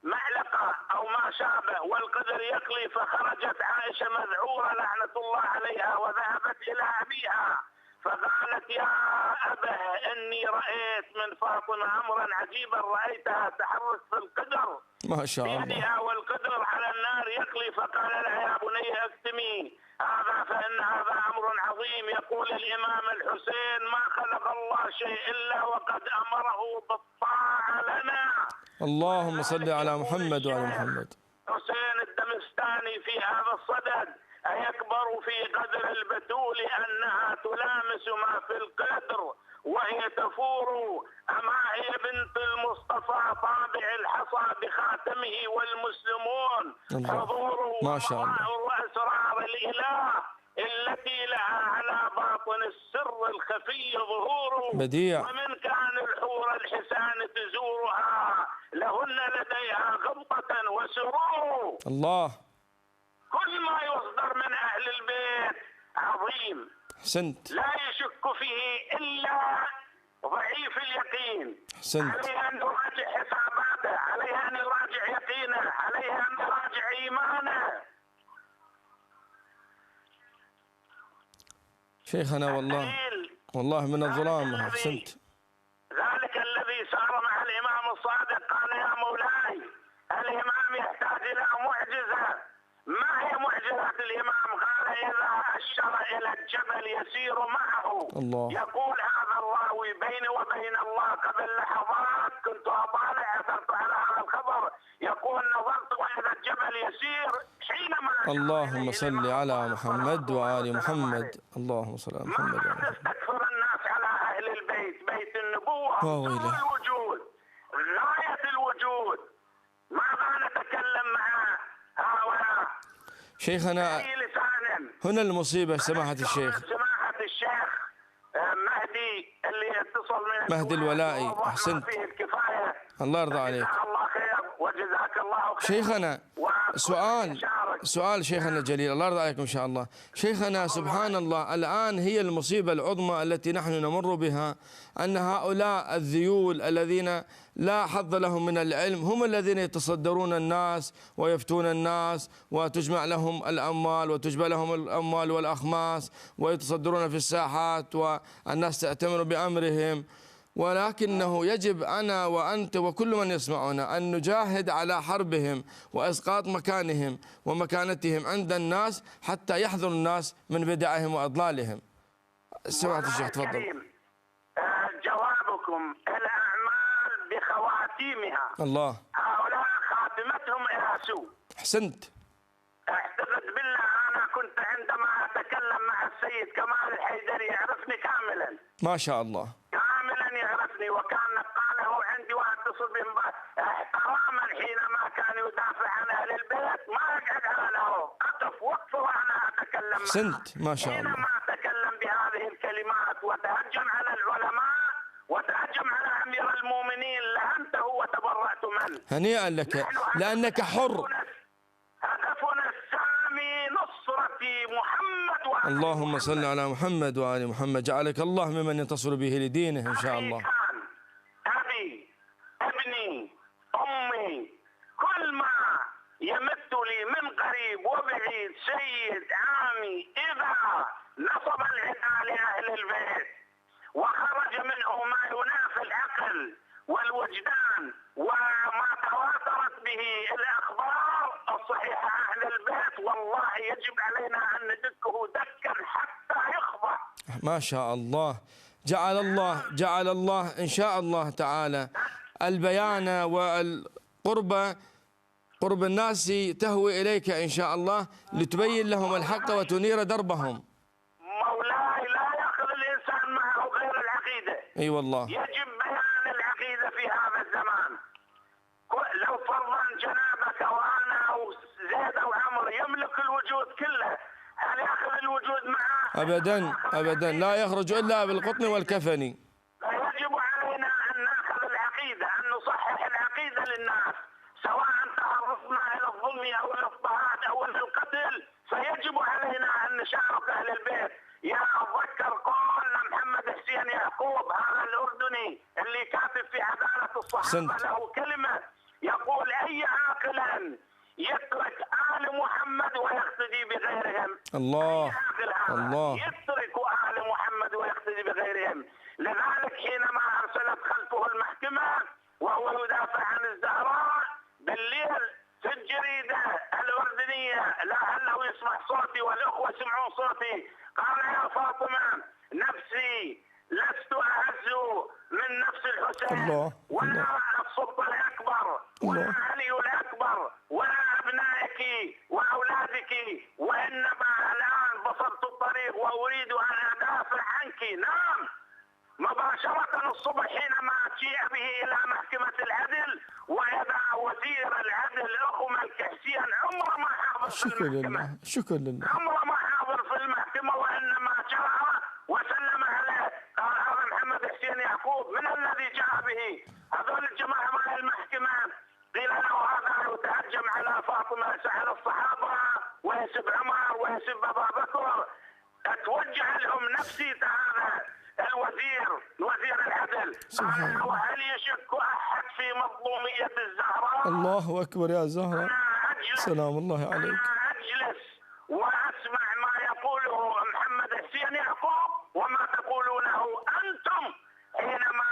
معلقة أو ما شابه، والقدر يقلي. فخرجت عائشة مذعورة لعنة الله عليها وذهبت إلى أبيها فقالت: يا أبه إني رأيت من فاطمة أمرا عجيبا، رأيتها تحرك في القدر ما شاء الله بيدها والقدر على النار يقلي. فقال لها: يا بني اكتمي هذا فإن هذا أمر عظيم. يقول الإمام الحسين: ما خلق الله شيء إلا وقد أمره بالطاعة لنا. اللهم صل على محمد وعلى محمد. حسين الدمستاني في هذا الصدد: أيكبر في قدر البتول أنها تلامس ما في القدر وهي تفور. أما هي بنت المصطفى طابع الحصى بخاتمه والمسلمون حضور ما شاء الله. وأسرار الإله التي لها على باطن السر الخفي ظهور. بديع. ومن كان الحور الحسان تزورها لهن لديها غبطة وسرور. الله. كل ما يصدر من أهل البيت عظيم. أحسنت. لا يشك فيه إلا ضعيف اليقين. أحسنت. عليه أن يراجع حساباته، عليه أن يراجع يقينه، عليه أن يراجع إيمانه. شيخنا والله من الظلام. أحسنت. ذلك الذي سار مع الإمام الصادق قال يا مولاي الإمام يحتاج إلى معجزة. ما هي معجزة الإمام؟ قال إذا أشر إلى الجبل يسير معه. الله. يقول هذا الراوي بيني وبين الله قبل لحظات كنت أطالع أثرت على هذا الخبر، يقول نظرت وإذا الجبل يسير حينما اللهم صل على محمد وآل محمد. اللهم صل على محمد وآل محمد. ما تستكثر الناس على أهل البيت، بيت النبوة الوجود، غاية الوجود. ماذا نتكلم مع هؤلاء؟ شيخنا هنا المصيبة سماحة الشيخ. سماحة الشيخ مهدي اللي اتصل من مهدي الولائي. أحسنت. الله يرضى عليك. الله خير وجزاك الله خير. شيخنا سؤال شيخنا الجليل، الله يرضى عليكم إن شاء الله. شيخنا سبحان الله، الآن هي المصيبة العظمى التي نحن نمر بها أن هؤلاء الذيول الذين لا حظ لهم من العلم هم الذين يتصدرون الناس ويفتون الناس، وتجمع لهم الأموال وتجمع لهم الأموال والأخماس ويتصدرون في الساحات والناس تأتمر بأمرهم. ولكنه يجب أنا وأنت وكل من يسمعنا أن نجاهد على حربهم وإسقاط مكانهم ومكانتهم عند الناس حتى يحذر الناس من بدعهم وأضلالهم. سمعت الشيخ تفضل. جوابكم الأعمال بخواتيمها. الله. هؤلاء خاتمتهم إلى سوء. أحسنت. احتفظ بالله أنا كنت عندما أتكلم مع السيد كمال الحيدري يعرفني كاملا. ما شاء الله. كاملا يعرفني، وكان قاله عندي واتصل به احتراما حينما كان يدافع عن أهل البيت. ما أقعد على له، أقف وقفه وأنا أتكلم معه. أحسنت. ما شاء الله. حينما أتكلم بهذه الكلمات وتهجم على العلماء وتهجم على أمير المؤمنين لعنته وتبرأت منه. هنيئا لك لأنك حر. هدفنا السامي نصرة محمد وآل اللهم صل على محمد وآل محمد. جعلك الله ممن ينتصر به لدينه إن شاء الله. أبي ابني أمي كل ما يمد لي من قريب وبعيد سيد عامي إذا نصب العداء لأهل البيت وخرج منه ما ينافي العقل والوجدان وما تواترت به الأخبار الصحيحة عن أهل البيت، والله يجب علينا أن ندكه دكا حتى يخضع. ما شاء الله. جعل الله إن شاء الله تعالى البيان قرب الناس تهوي إليك إن شاء الله لتبين لهم الحق وتنير دربهم. مولاي لا يأخذ الإنسان معه غير العقيدة. أي والله. يجب بيان العقيدة في هذا الزمان. لو فرضا جنابك وأنا أو زيد أو عمر يملك الوجود كله، هل يأخذ الوجود معه؟ أبدا لا يخرج إلا بالقطن والكفن. يجب علينا أن نأخذ العقيدة، أن نصحح العقيدة للناس، سواء تعرضنا إلى الظلم أو الاضطهاد أو القتل، فيجب علينا أن نشارك أهل البيت. يا أتذكر قول محمد حسين يعقوب هذا الأردني اللي كاتب في عدالة الصحابة له كلمة يقول أي عاقل يترك آل محمد ويقتدي بغيرهم. الله. يترك آل محمد ويقتدي بغيرهم. لذلك حينما أرسلت خلفه المحكمة وهو يدافع عن الزهراء بالليل في الجريدة الأردنية لعله يسمع صوتي والأخوة سمعوا صوتي، قال يا فاطمة نفسي لست أعز من نفس الحسين ولا السلطة الأكبر ولا علي الأكبر ولا أبنائك وأولادك، وإنما الآن بصرت الطريق وأريد أن أدافع عنك. نعم مباشرة الصبح حينما جيء به إلى محكمة العدل، وإذا وزير العدل أخو ملك حسين عمره ما حاضر في المحكمة. شكر لله. عمره ما حاضر في المحكمة، وإنما جاء وسلم عليه. قال هذا محمد حسين يعقوب، من الذي جاء به؟ هذول الجماعة مع المحكمة. قيل له هذا يتهجم على فاطمة، سأل الصحابة ويسب عمر ويسب أبا بكر. اتوجه لهم نفسي هذا الوزير، وزير العدل، قال وهل يشك أحد في مظلومية الزهراء؟ الله أكبر يا زهرة، سلام الله عليك. أنا أجلس وأسمع ما يقوله محمد حسين يعقوب وما تقولونه أنتم. حينما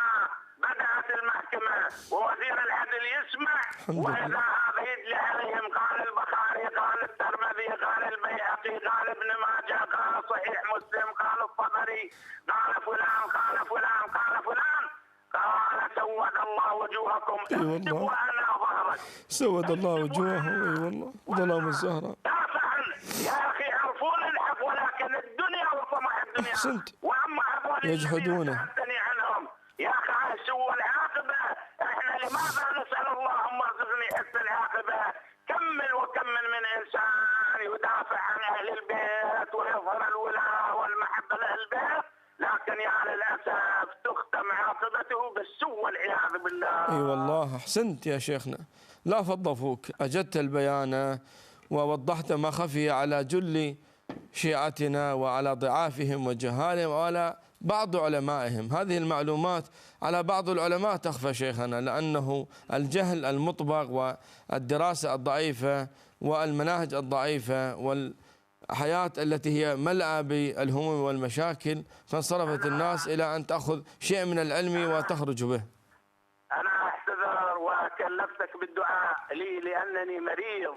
بدأت المحكمة ووزير العدل يسمع، وإذا هذا يدلي عليهم، قال البخاري، قال الترمذي، قال البيهقي، قال ابن ماجه، قال صحيح مسلم، قال الطبري، قال فلان، قال فلان، قال فلان. قال سود الله وجوهكم. اي والله، وأنا ظهرك سود الله وجوههم. اي والله، ظلام الزهراء. يا أخي عرفون الحق، ولكن الدنيا وطمع الدنيا. أحسنت. وأما هذول يجحدونه. عنهم يا أخي سوء العاقبة. احنا لماذا نسأل اللهم ارزقني حسن العاقبة؟ كمل وكمل من إنسان يدافع عن أهل البيت ويظهر الولاء والمحبة لأهل البيت، لكن يا للأسف تختم عاقبته بالسوء والعياذ بالله. اي والله، احسنت يا شيخنا، لا فض فوك، اجدت البيان ووضحت ما خفي على جل شيعتنا وعلى ضعافهم وجهالهم وعلى بعض علمائهم. هذه المعلومات على بعض العلماء تخفى شيخنا، لأنه الجهل المطبق والدراسة الضعيفة والمناهج الضعيفة والحياة التي هي ملأى بالهموم والمشاكل، فانصرفت الناس إلى أن تأخذ شيء من العلم وتخرج به. أنا أعتذر وكلفتك بالدعاء لي لأنني مريض.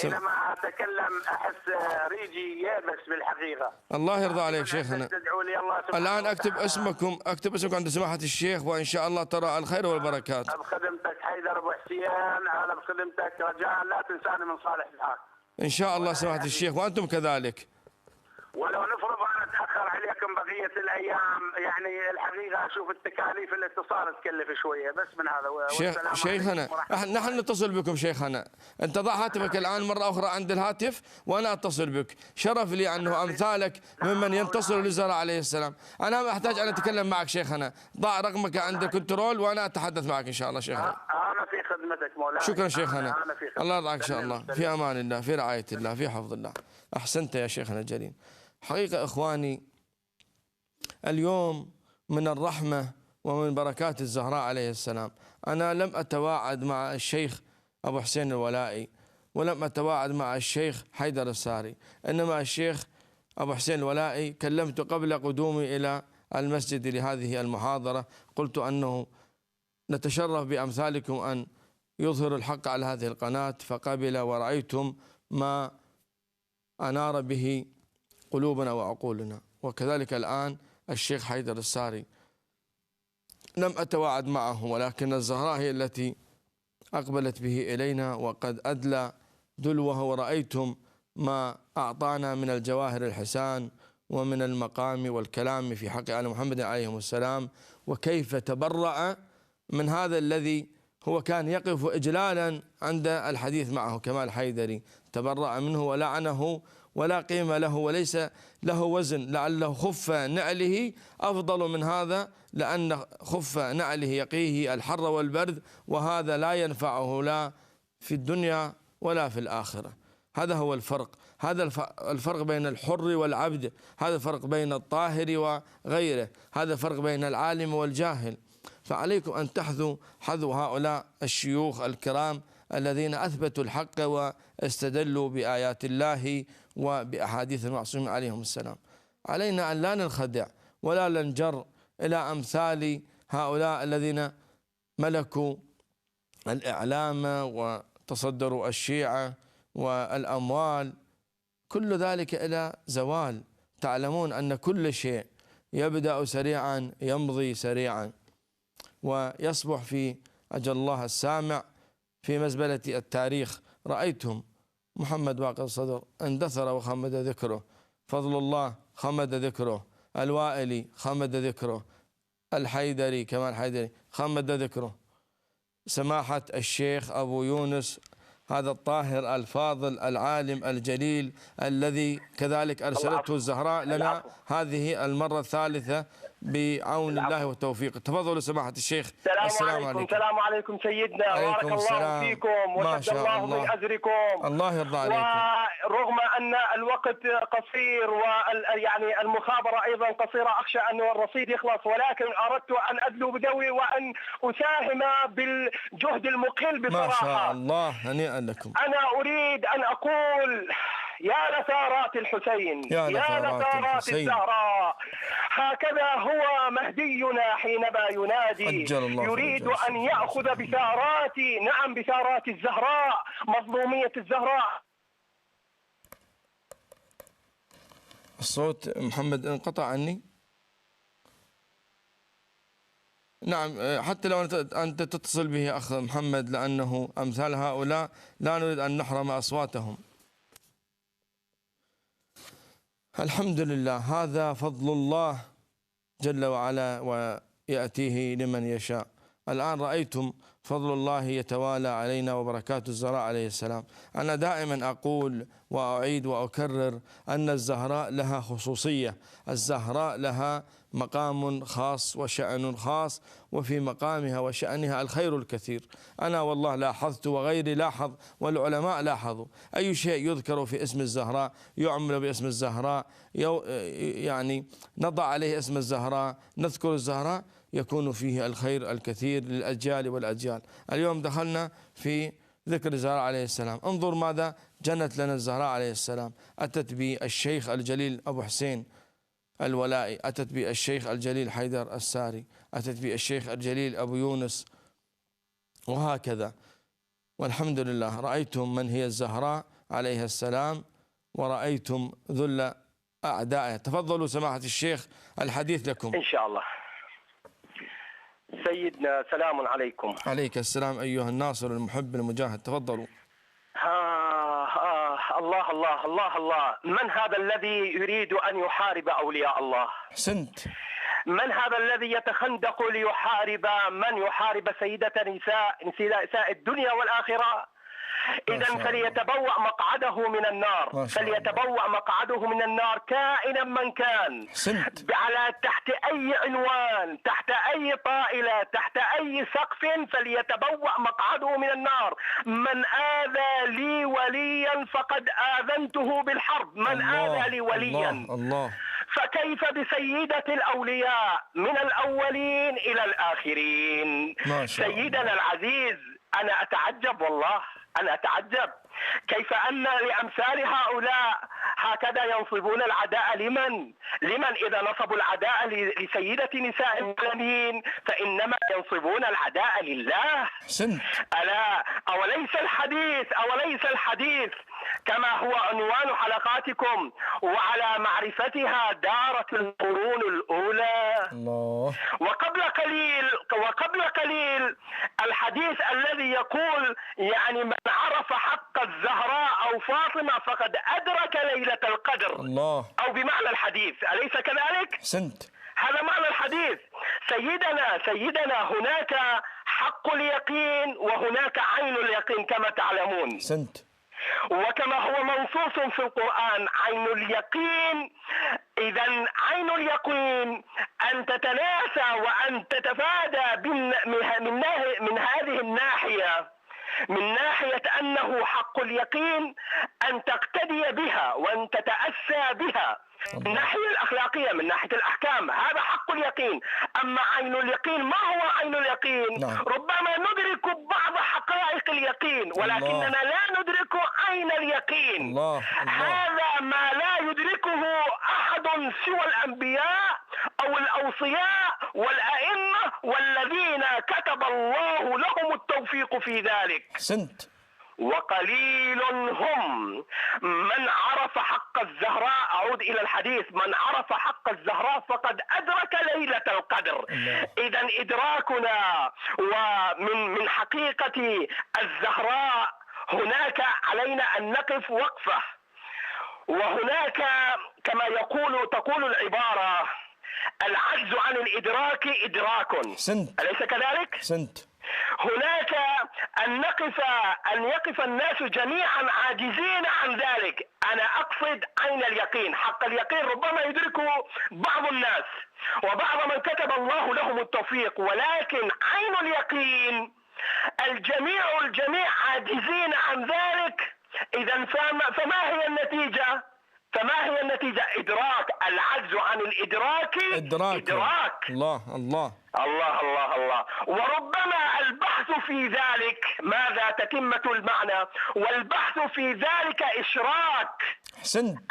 حينما أتكلم أحس ريجي يابس بالحقيقة. الله يرضى عليك شيخنا. الآن أكتب اسمكم عند سماحة الشيخ، وإن شاء الله ترى الخير والبركات. بخدمتك حيدر أبو حسين، أنا بخدمتك رجاء لا تنساني من صالح الحال. إن شاء الله سماحة الشيخ، وأنتم كذلك. ولو نفرض أنا أتأخر عليكم بقية الأيام، يعني الحقيقة أشوف التكاليف الاتصال تكلف شوية، بس من هذا. شيخنا، نحن نتصل بكم شيخنا. أنت ضع هاتفك الآن مرة أخرى عند الهاتف وأنا أتصل بك. شرف لي أنه أمثالك ممن ينتصر للزهراء عليه السلام. أنا ما أحتاج أن أتكلم معك شيخنا، ضع رقمك عند الكنترول وأنا أتحدث معك إن شاء الله شيخنا. أنا في خدمتك مولانا. شكرا شيخنا، الله يرضى عنك إن شاء الله. في أمان الله، في رعاية الله، في حفظ الله. أحسنت يا شيخنا الجليل. حقيقة إخواني، اليوم من الرحمة ومن بركات الزهراء عليه السلام، أنا لم أتواعد مع الشيخ أبو حسين الولائي ولم أتواعد مع الشيخ حيدر الساري، إنما الشيخ أبو حسين الولائي كلمت قبل قدومي إلى المسجد لهذه المحاضرة، قلت أنه نتشرف بأمثالكم أن يظهر الحق على هذه القناة، فقبل، ورأيتم ما أنار به قلوبنا وعقولنا. وكذلك الآن الشيخ حيدر الساري لم أتواعد معه، ولكن الزهراء هي التي أقبلت به إلينا، وقد أدلى دلوه، ورأيتم ما أعطانا من الجواهر الحسان ومن المقام والكلام في حق آل محمد عليهم السلام، وكيف تبرأ من هذا الذي هو كان يقف إجلالا عند الحديث معه كمال حيدري، تبرأ منه ولعنه ولا قيمة له وليس له وزن، لعله خف نعله أفضل من هذا، لأن خف نعله يقيه الحر والبرد، وهذا لا ينفعه لا في الدنيا ولا في الآخرة. هذا هو الفرق، هذا الفرق بين الحر والعبد، هذا الفرق بين الطاهر وغيره، هذا الفرق بين العالم والجاهل. فعليكم أن تحذوا حذو هؤلاء الشيوخ الكرام الذين أثبتوا الحق واستدلوا بآيات الله وبأحاديث المعصومين عليهم السلام. علينا أن لا ننخدع ولا ننجر إلى أمثال هؤلاء الذين ملكوا الإعلام وتصدروا الشيعة والأموال، كل ذلك إلى زوال. تعلمون أن كل شيء يبدأ سريعا يمضي سريعا ويصبح في أجل الله السامع في مزبلة التاريخ. رأيتم محمد باقر الصدر اندثر وخمد ذكره، فضل الله خمد ذكره، الوائلي خمد ذكره، الحيدري كمال الحيدري خمد ذكره. سماحة الشيخ أبو يونس هذا الطاهر الفاضل العالم الجليل الذي كذلك أرسلته الزهراء لنا هذه المرة الثالثة بعون الله وتوفيقه. تفضلوا سماحة الشيخ. السلام عليكم. السلام عليكم سيدنا، بارك الله فيكم وشد الله من أجركم. الله يرضى عليكم. ورغم أن الوقت قصير ويعني المخابرة أيضا قصيرة، أخشى أن الرصيد يخلص، ولكن أردت أن أدلو بدوري وأن أساهم بالجهد المقل بصراحة. ما شاء الله، هنيئا لكم. أنا أريد أن أقول يا لثارات الحسين، يا لثارات الزهراء، هكذا هو مهدينا حينما ينادي، يريد أن يأخذ بثارات، نعم بثارات الزهراء، مظلومية الزهراء. الصوت محمد انقطع عني. نعم، حتى لو أنت تتصل به أخ محمد، لأنه أمثال هؤلاء لا نريد أن نحرم أصواتهم. الحمد لله، هذا فضل الله جل وعلا ويأتيه لمن يشاء. الآن رأيتم فضل الله يتوالى علينا وبركات الزهراء عليه السلام. أنا دائما أقول وأعيد وأكرر أن الزهراء لها خصوصية، الزهراء لها مقام خاص وشأن خاص، وفي مقامها وشأنها الخير الكثير. أنا والله لاحظت وغيري لاحظ والعلماء لاحظوا، أي شيء يذكر في اسم الزهراء يعمل باسم الزهراء، يعني نضع عليه اسم الزهراء، نذكر الزهراء، يكون فيه الخير الكثير للأجيال والأجيال. اليوم دخلنا في ذكر الزهراء عليه السلام. انظر ماذا جنت لنا الزهراء عليه السلام. أتت بالشيخ الجليل أبو حسين الولائي، أتت بالشيخ الجليل حيدر الساري، أتت بالشيخ الجليل أبو يونس، وهكذا. والحمد لله رأيتم من هي الزهراء عليها السلام، ورأيتم ذل أعدائها. تفضلوا سماحة الشيخ، الحديث لكم إن شاء الله. سيدنا سلام عليكم. عليك السلام أيها الناصر المحب المجاهد. تفضلوا. الله الله الله الله، من هذا الذي يريد أن يحارب أولياء الله؟ أحسنت. من هذا الذي يتخندق ليحارب من يحارب سيدة نساء الدنيا والآخرة؟ إذا فليتبوأ مقعده من النار، فليتبوأ مقعده من النار كائنا من كان، على تحت أي عنوان، تحت أي طائلة، تحت أي سقف، فليتبوأ مقعده من النار. من آذى لي وليا فقد آذنته بالحرب، من آذى لي وليا. الله. فكيف بسيدة الأولياء من الأولين إلى الآخرين؟ سيدنا العزيز، أنا أتعجب والله، أنا أتعجب كيف أن لأمثال هؤلاء هكذا ينصبون العداء لمن إذا نصبوا العداء لسيدة نساء العالمين فإنما ينصبون العداء لله. ألا أوليس الحديث كما هو عنوان حلقاتكم وعلى معرفتها دارت القرون الأولى. الله. وقبل قليل الحديث الذي يقول يعني من عرف حق الزهراء أو فاطمة فقد أدرك ليلة القدر. الله. أو بمعنى الحديث، أليس كذلك؟ سنت. هذا معنى الحديث. سيدنا هناك حق اليقين وهناك عين اليقين كما تعلمون. سنت. وكما هو منصوص في القرآن عين اليقين. إذا عين اليقين أن تتناسى وأن تتفادى من هذه الناحية، من ناحية أنه حق اليقين أن تقتدي بها وأن تتأسى بها من الناحية الأخلاقية، من ناحية الأحكام، هذا حق اليقين. أما عين اليقين، ما هو عين اليقين؟ ربما ندرك بعض حقائق اليقين ولكننا لا ندرك عين اليقين. هذا ما لا يدركه أحد سوى الأنبياء أو الأوصياء والأئمة والذين كتب الله لهم التوفيق في ذلك. وقليل هم من عرف حق الزهراء. أعود إلى الحديث، من عرف حق الزهراء فقد أدرك ليلة القدر. إذا إدراكنا ومن حقيقة الزهراء هناك علينا أن نقف وقفة. وهناك كما تقول العبارة العجز عن الإدراك إدراك، أليس كذلك؟ هناك أن يقف الناس جميعا عاجزين عن ذلك. أنا أقصد عين اليقين، حق اليقين ربما يدركه بعض الناس وبعض من كتب الله لهم التوفيق، ولكن عين اليقين الجميع عاجزين عن ذلك. إذا فما هي النتيجة؟ إدراك. العجز عن الإدراك إدراك. الله الله الله الله الله. وربما البحث في ذلك ماذا؟ تتمة المعنى. والبحث في ذلك إشراك.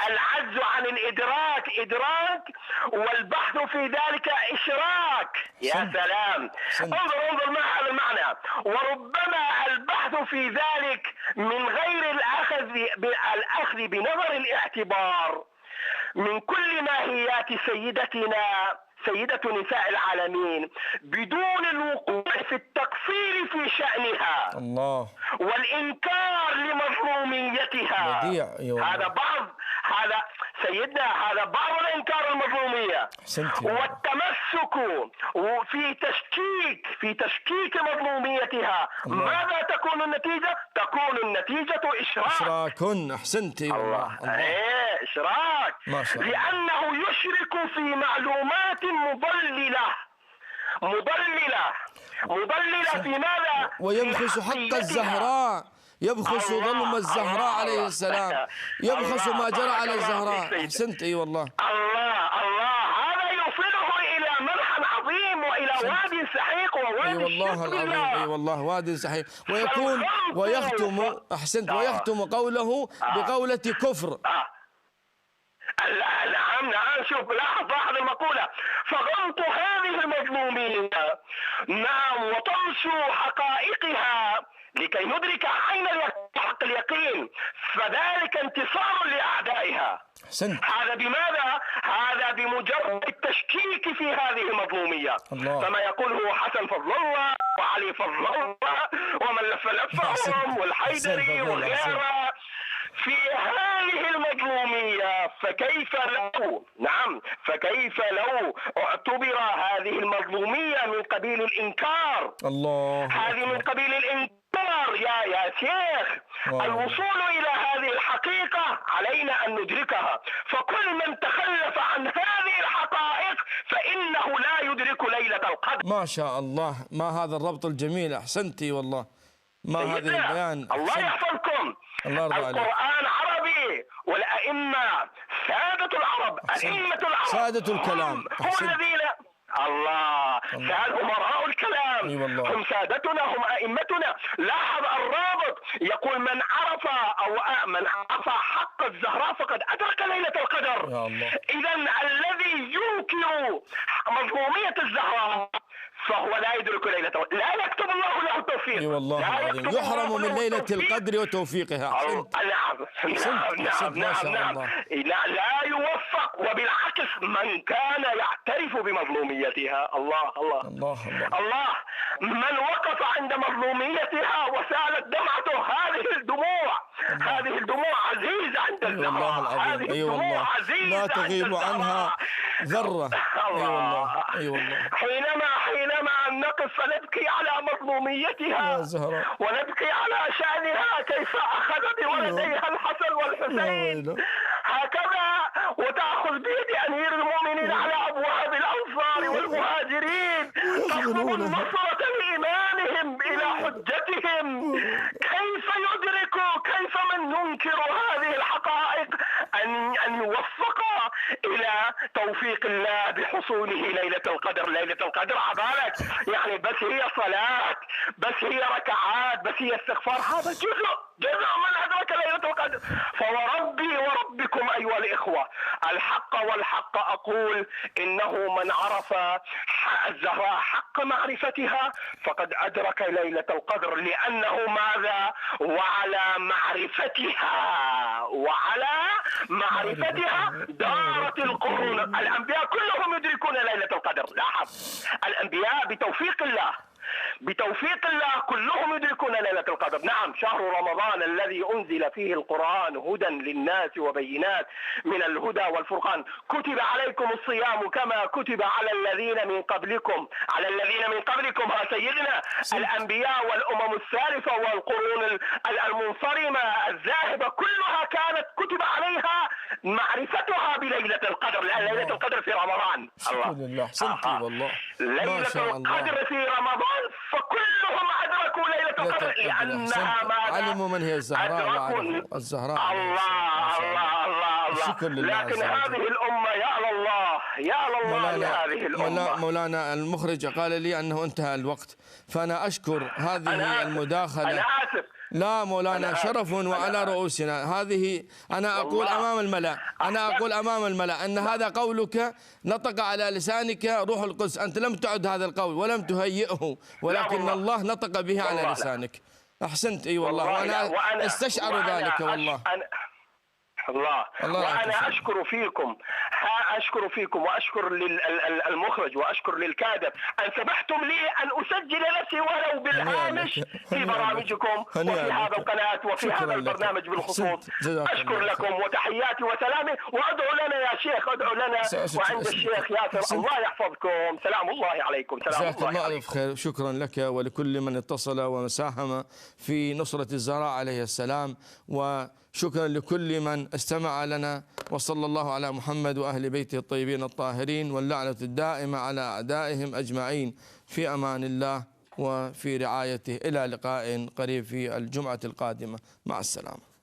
العجز عن الإدراك إدراك، والبحث في ذلك إشراك. يا سلام. انظر ما هذا المعنى. وربما البحث في ذلك من غير الأخذ بنظر الاعتبار من كل ماهيات سيدة نساء العالمين، بدون الوقوع في التقصير في شأنها الله والإنكار لمظلوميتها. هذا سيدنا، هذا بعض الإنكار المظلومية والتمسك في تشكيك مظلوميتها. ماذا تكون النتيجة؟ تكون النتيجة إشراك. أحسنت. الله. إشراك، لأنه يشرك في معلومات مضللة في ماذا؟ ويبخس حق الزهراء، يبخس ظلم الزهراء عليه السلام، يبخس ما جرى على الزهراء. أحسنت. أي والله. الله. هذا يوصله إلى منحى عظيم وإلى واد سحيق ووادي والله العظيم. أي والله وادي سحيق. ويختم أحسنت، ويختم قوله بقولة كفر. نعم. شوف، لاحظ المقولة. فغلط هذه المظلومين وطمس حقائقها لكي ندرك عين حق اليقين، فذلك انتصار لأعدائها. هذا بماذا؟ هذا بمجرد التشكيك في هذه المظلومية. كما يقوله حسن فضل الله وعلي فضل الله ومن لفهم والحيدري وغيره في هذه المظلومية. فكيف لو اعتبر هذه المظلومية من قبيل الإنكار؟ هذه من قبيل الإنكار يا شيخ. الوصول إلى هذه الحقيقة علينا أن ندركها، فكل من تخلف عن هذه الحقائق فإنه لا يدرك ليلة القدر. ما شاء الله، ما هذا الربط الجميل. أحسنتي والله. ما هذه البيان. الله يحفظكم. القرآن عربي، والأئمة سادة العرب، أئمة العرب سادة الكلام هم الذين الله أمراء الكلام. هم سادتنا، هم أئمتنا. لاحظ الرابط، يقول من عرف حق الزهراء فقد أدرك ليلة القدر. إذا الذي ينكر مظلومية الزهراء فهو لا يدرك ليلة القدر، لا يكتب الله له التوفيق. اي والله العظيم، يحرم من ليلة القدر وتوفيقها. نعم. لا يوفق، وبالعكس من كان يعترف بمظلوميتها. الله. من وقف عند مظلوميتها وسالت دمعته، هذه الدموع عزيزة عند الزهراء. هذه الدموع عزيزة، لا تغيب عنها ذرة. اي والله. حينما نقف فنبكي على مظلوميتها ونبكي على شأنها، كيف أخذ بولديها الحسن والحسين هكذا، وتأخذ بيد أمير المؤمنين على أبواب الأنصار والمهاجرين تطلب النصرة لإيمانهم إلى حجتهم. كيف من ينكر هذه الحقائق أن يوفق إلى توفيق الله بحصوله ليلة القدر؟ ليلة القدر عبالك يعني بس هي صلاة، بس هي ركعات، بس هي استغفار، هذا جزء من أدرك ليلة القدر. فوربي وربكم أيها الإخوة، الحق أقول إنه من عرف الزهراء حق معرفتها فقد أدرك ليلة القدر، لأنه ماذا؟ وعلى معرفتها دارت القرون. الأنبياء كلهم يدركون ليلة القدر. لاحظ، الأنبياء بتوفيق الله بتوفيق الله كلهم يدركون ليلة القدر. نعم، شهر رمضان الذي أنزل فيه القرآن هدى للناس وبينات من الهدى والفرقان، كتب عليكم الصيام كما كتب على الذين من قبلكم. على الذين من قبلكم ها سيدنا الأنبياء والأمم السالفة والقرون المنصرمة الذاهبة كلها كانت كتب عليها معرفتها بليلة القدر، لأن ليلة القدر في رمضان. الحمد لله، أحسنتي والله. ليلة القدر في رمضان، فكلهم أدركوا ليلة القدر لأنها علموا من هي الزهراء وعرفوا الزهراء. الله الله الله الله. لكن هذه الأمة يا الله يا الله لهذه الأمة. مولانا المخرج قال لي أنه انتهى الوقت، فأنا أشكر هذه المداخلة. أنا آسف. لا مولانا، شرف وعلى رؤوسنا. هذه أنا أقول أمام الملأ، أنا أقول أمام الملأ أن هذا قولك نطق على لسانك روح القدس. أنت لم تعد هذا القول ولم تهيئه، ولكن الله نطق به على لسانك. أحسنت. أي والله، وأنا استشعر ذلك والله. الله. وأنا أشكر فيكم وأشكر للمخرج وأشكر للكادر أن سمحتم لي أن أسجل نفسي ولو بالهامش في برامجكم وفي هذا القناة وفي هذا البرنامج بالخصوص. أشكر لكم وتحياتي وسلامي، وأدعو لنا يا شيخ، أدعو لنا وعند الشيخ ياسر. الله يحفظكم. سلام الله عليكم. سلام الله عليكم. خير. شكرا لك ولكل من اتصل وساهم في نصرة الزهراء عليه السلام، وشكرا لكل من استمع لنا، وصلى الله على محمد وأهل بيته الطيبين الطاهرين، واللعنة الدائمة على أعدائهم أجمعين. في أمان الله وفي رعايته. إلى لقاء قريب في الجمعة القادمة. مع السلامة.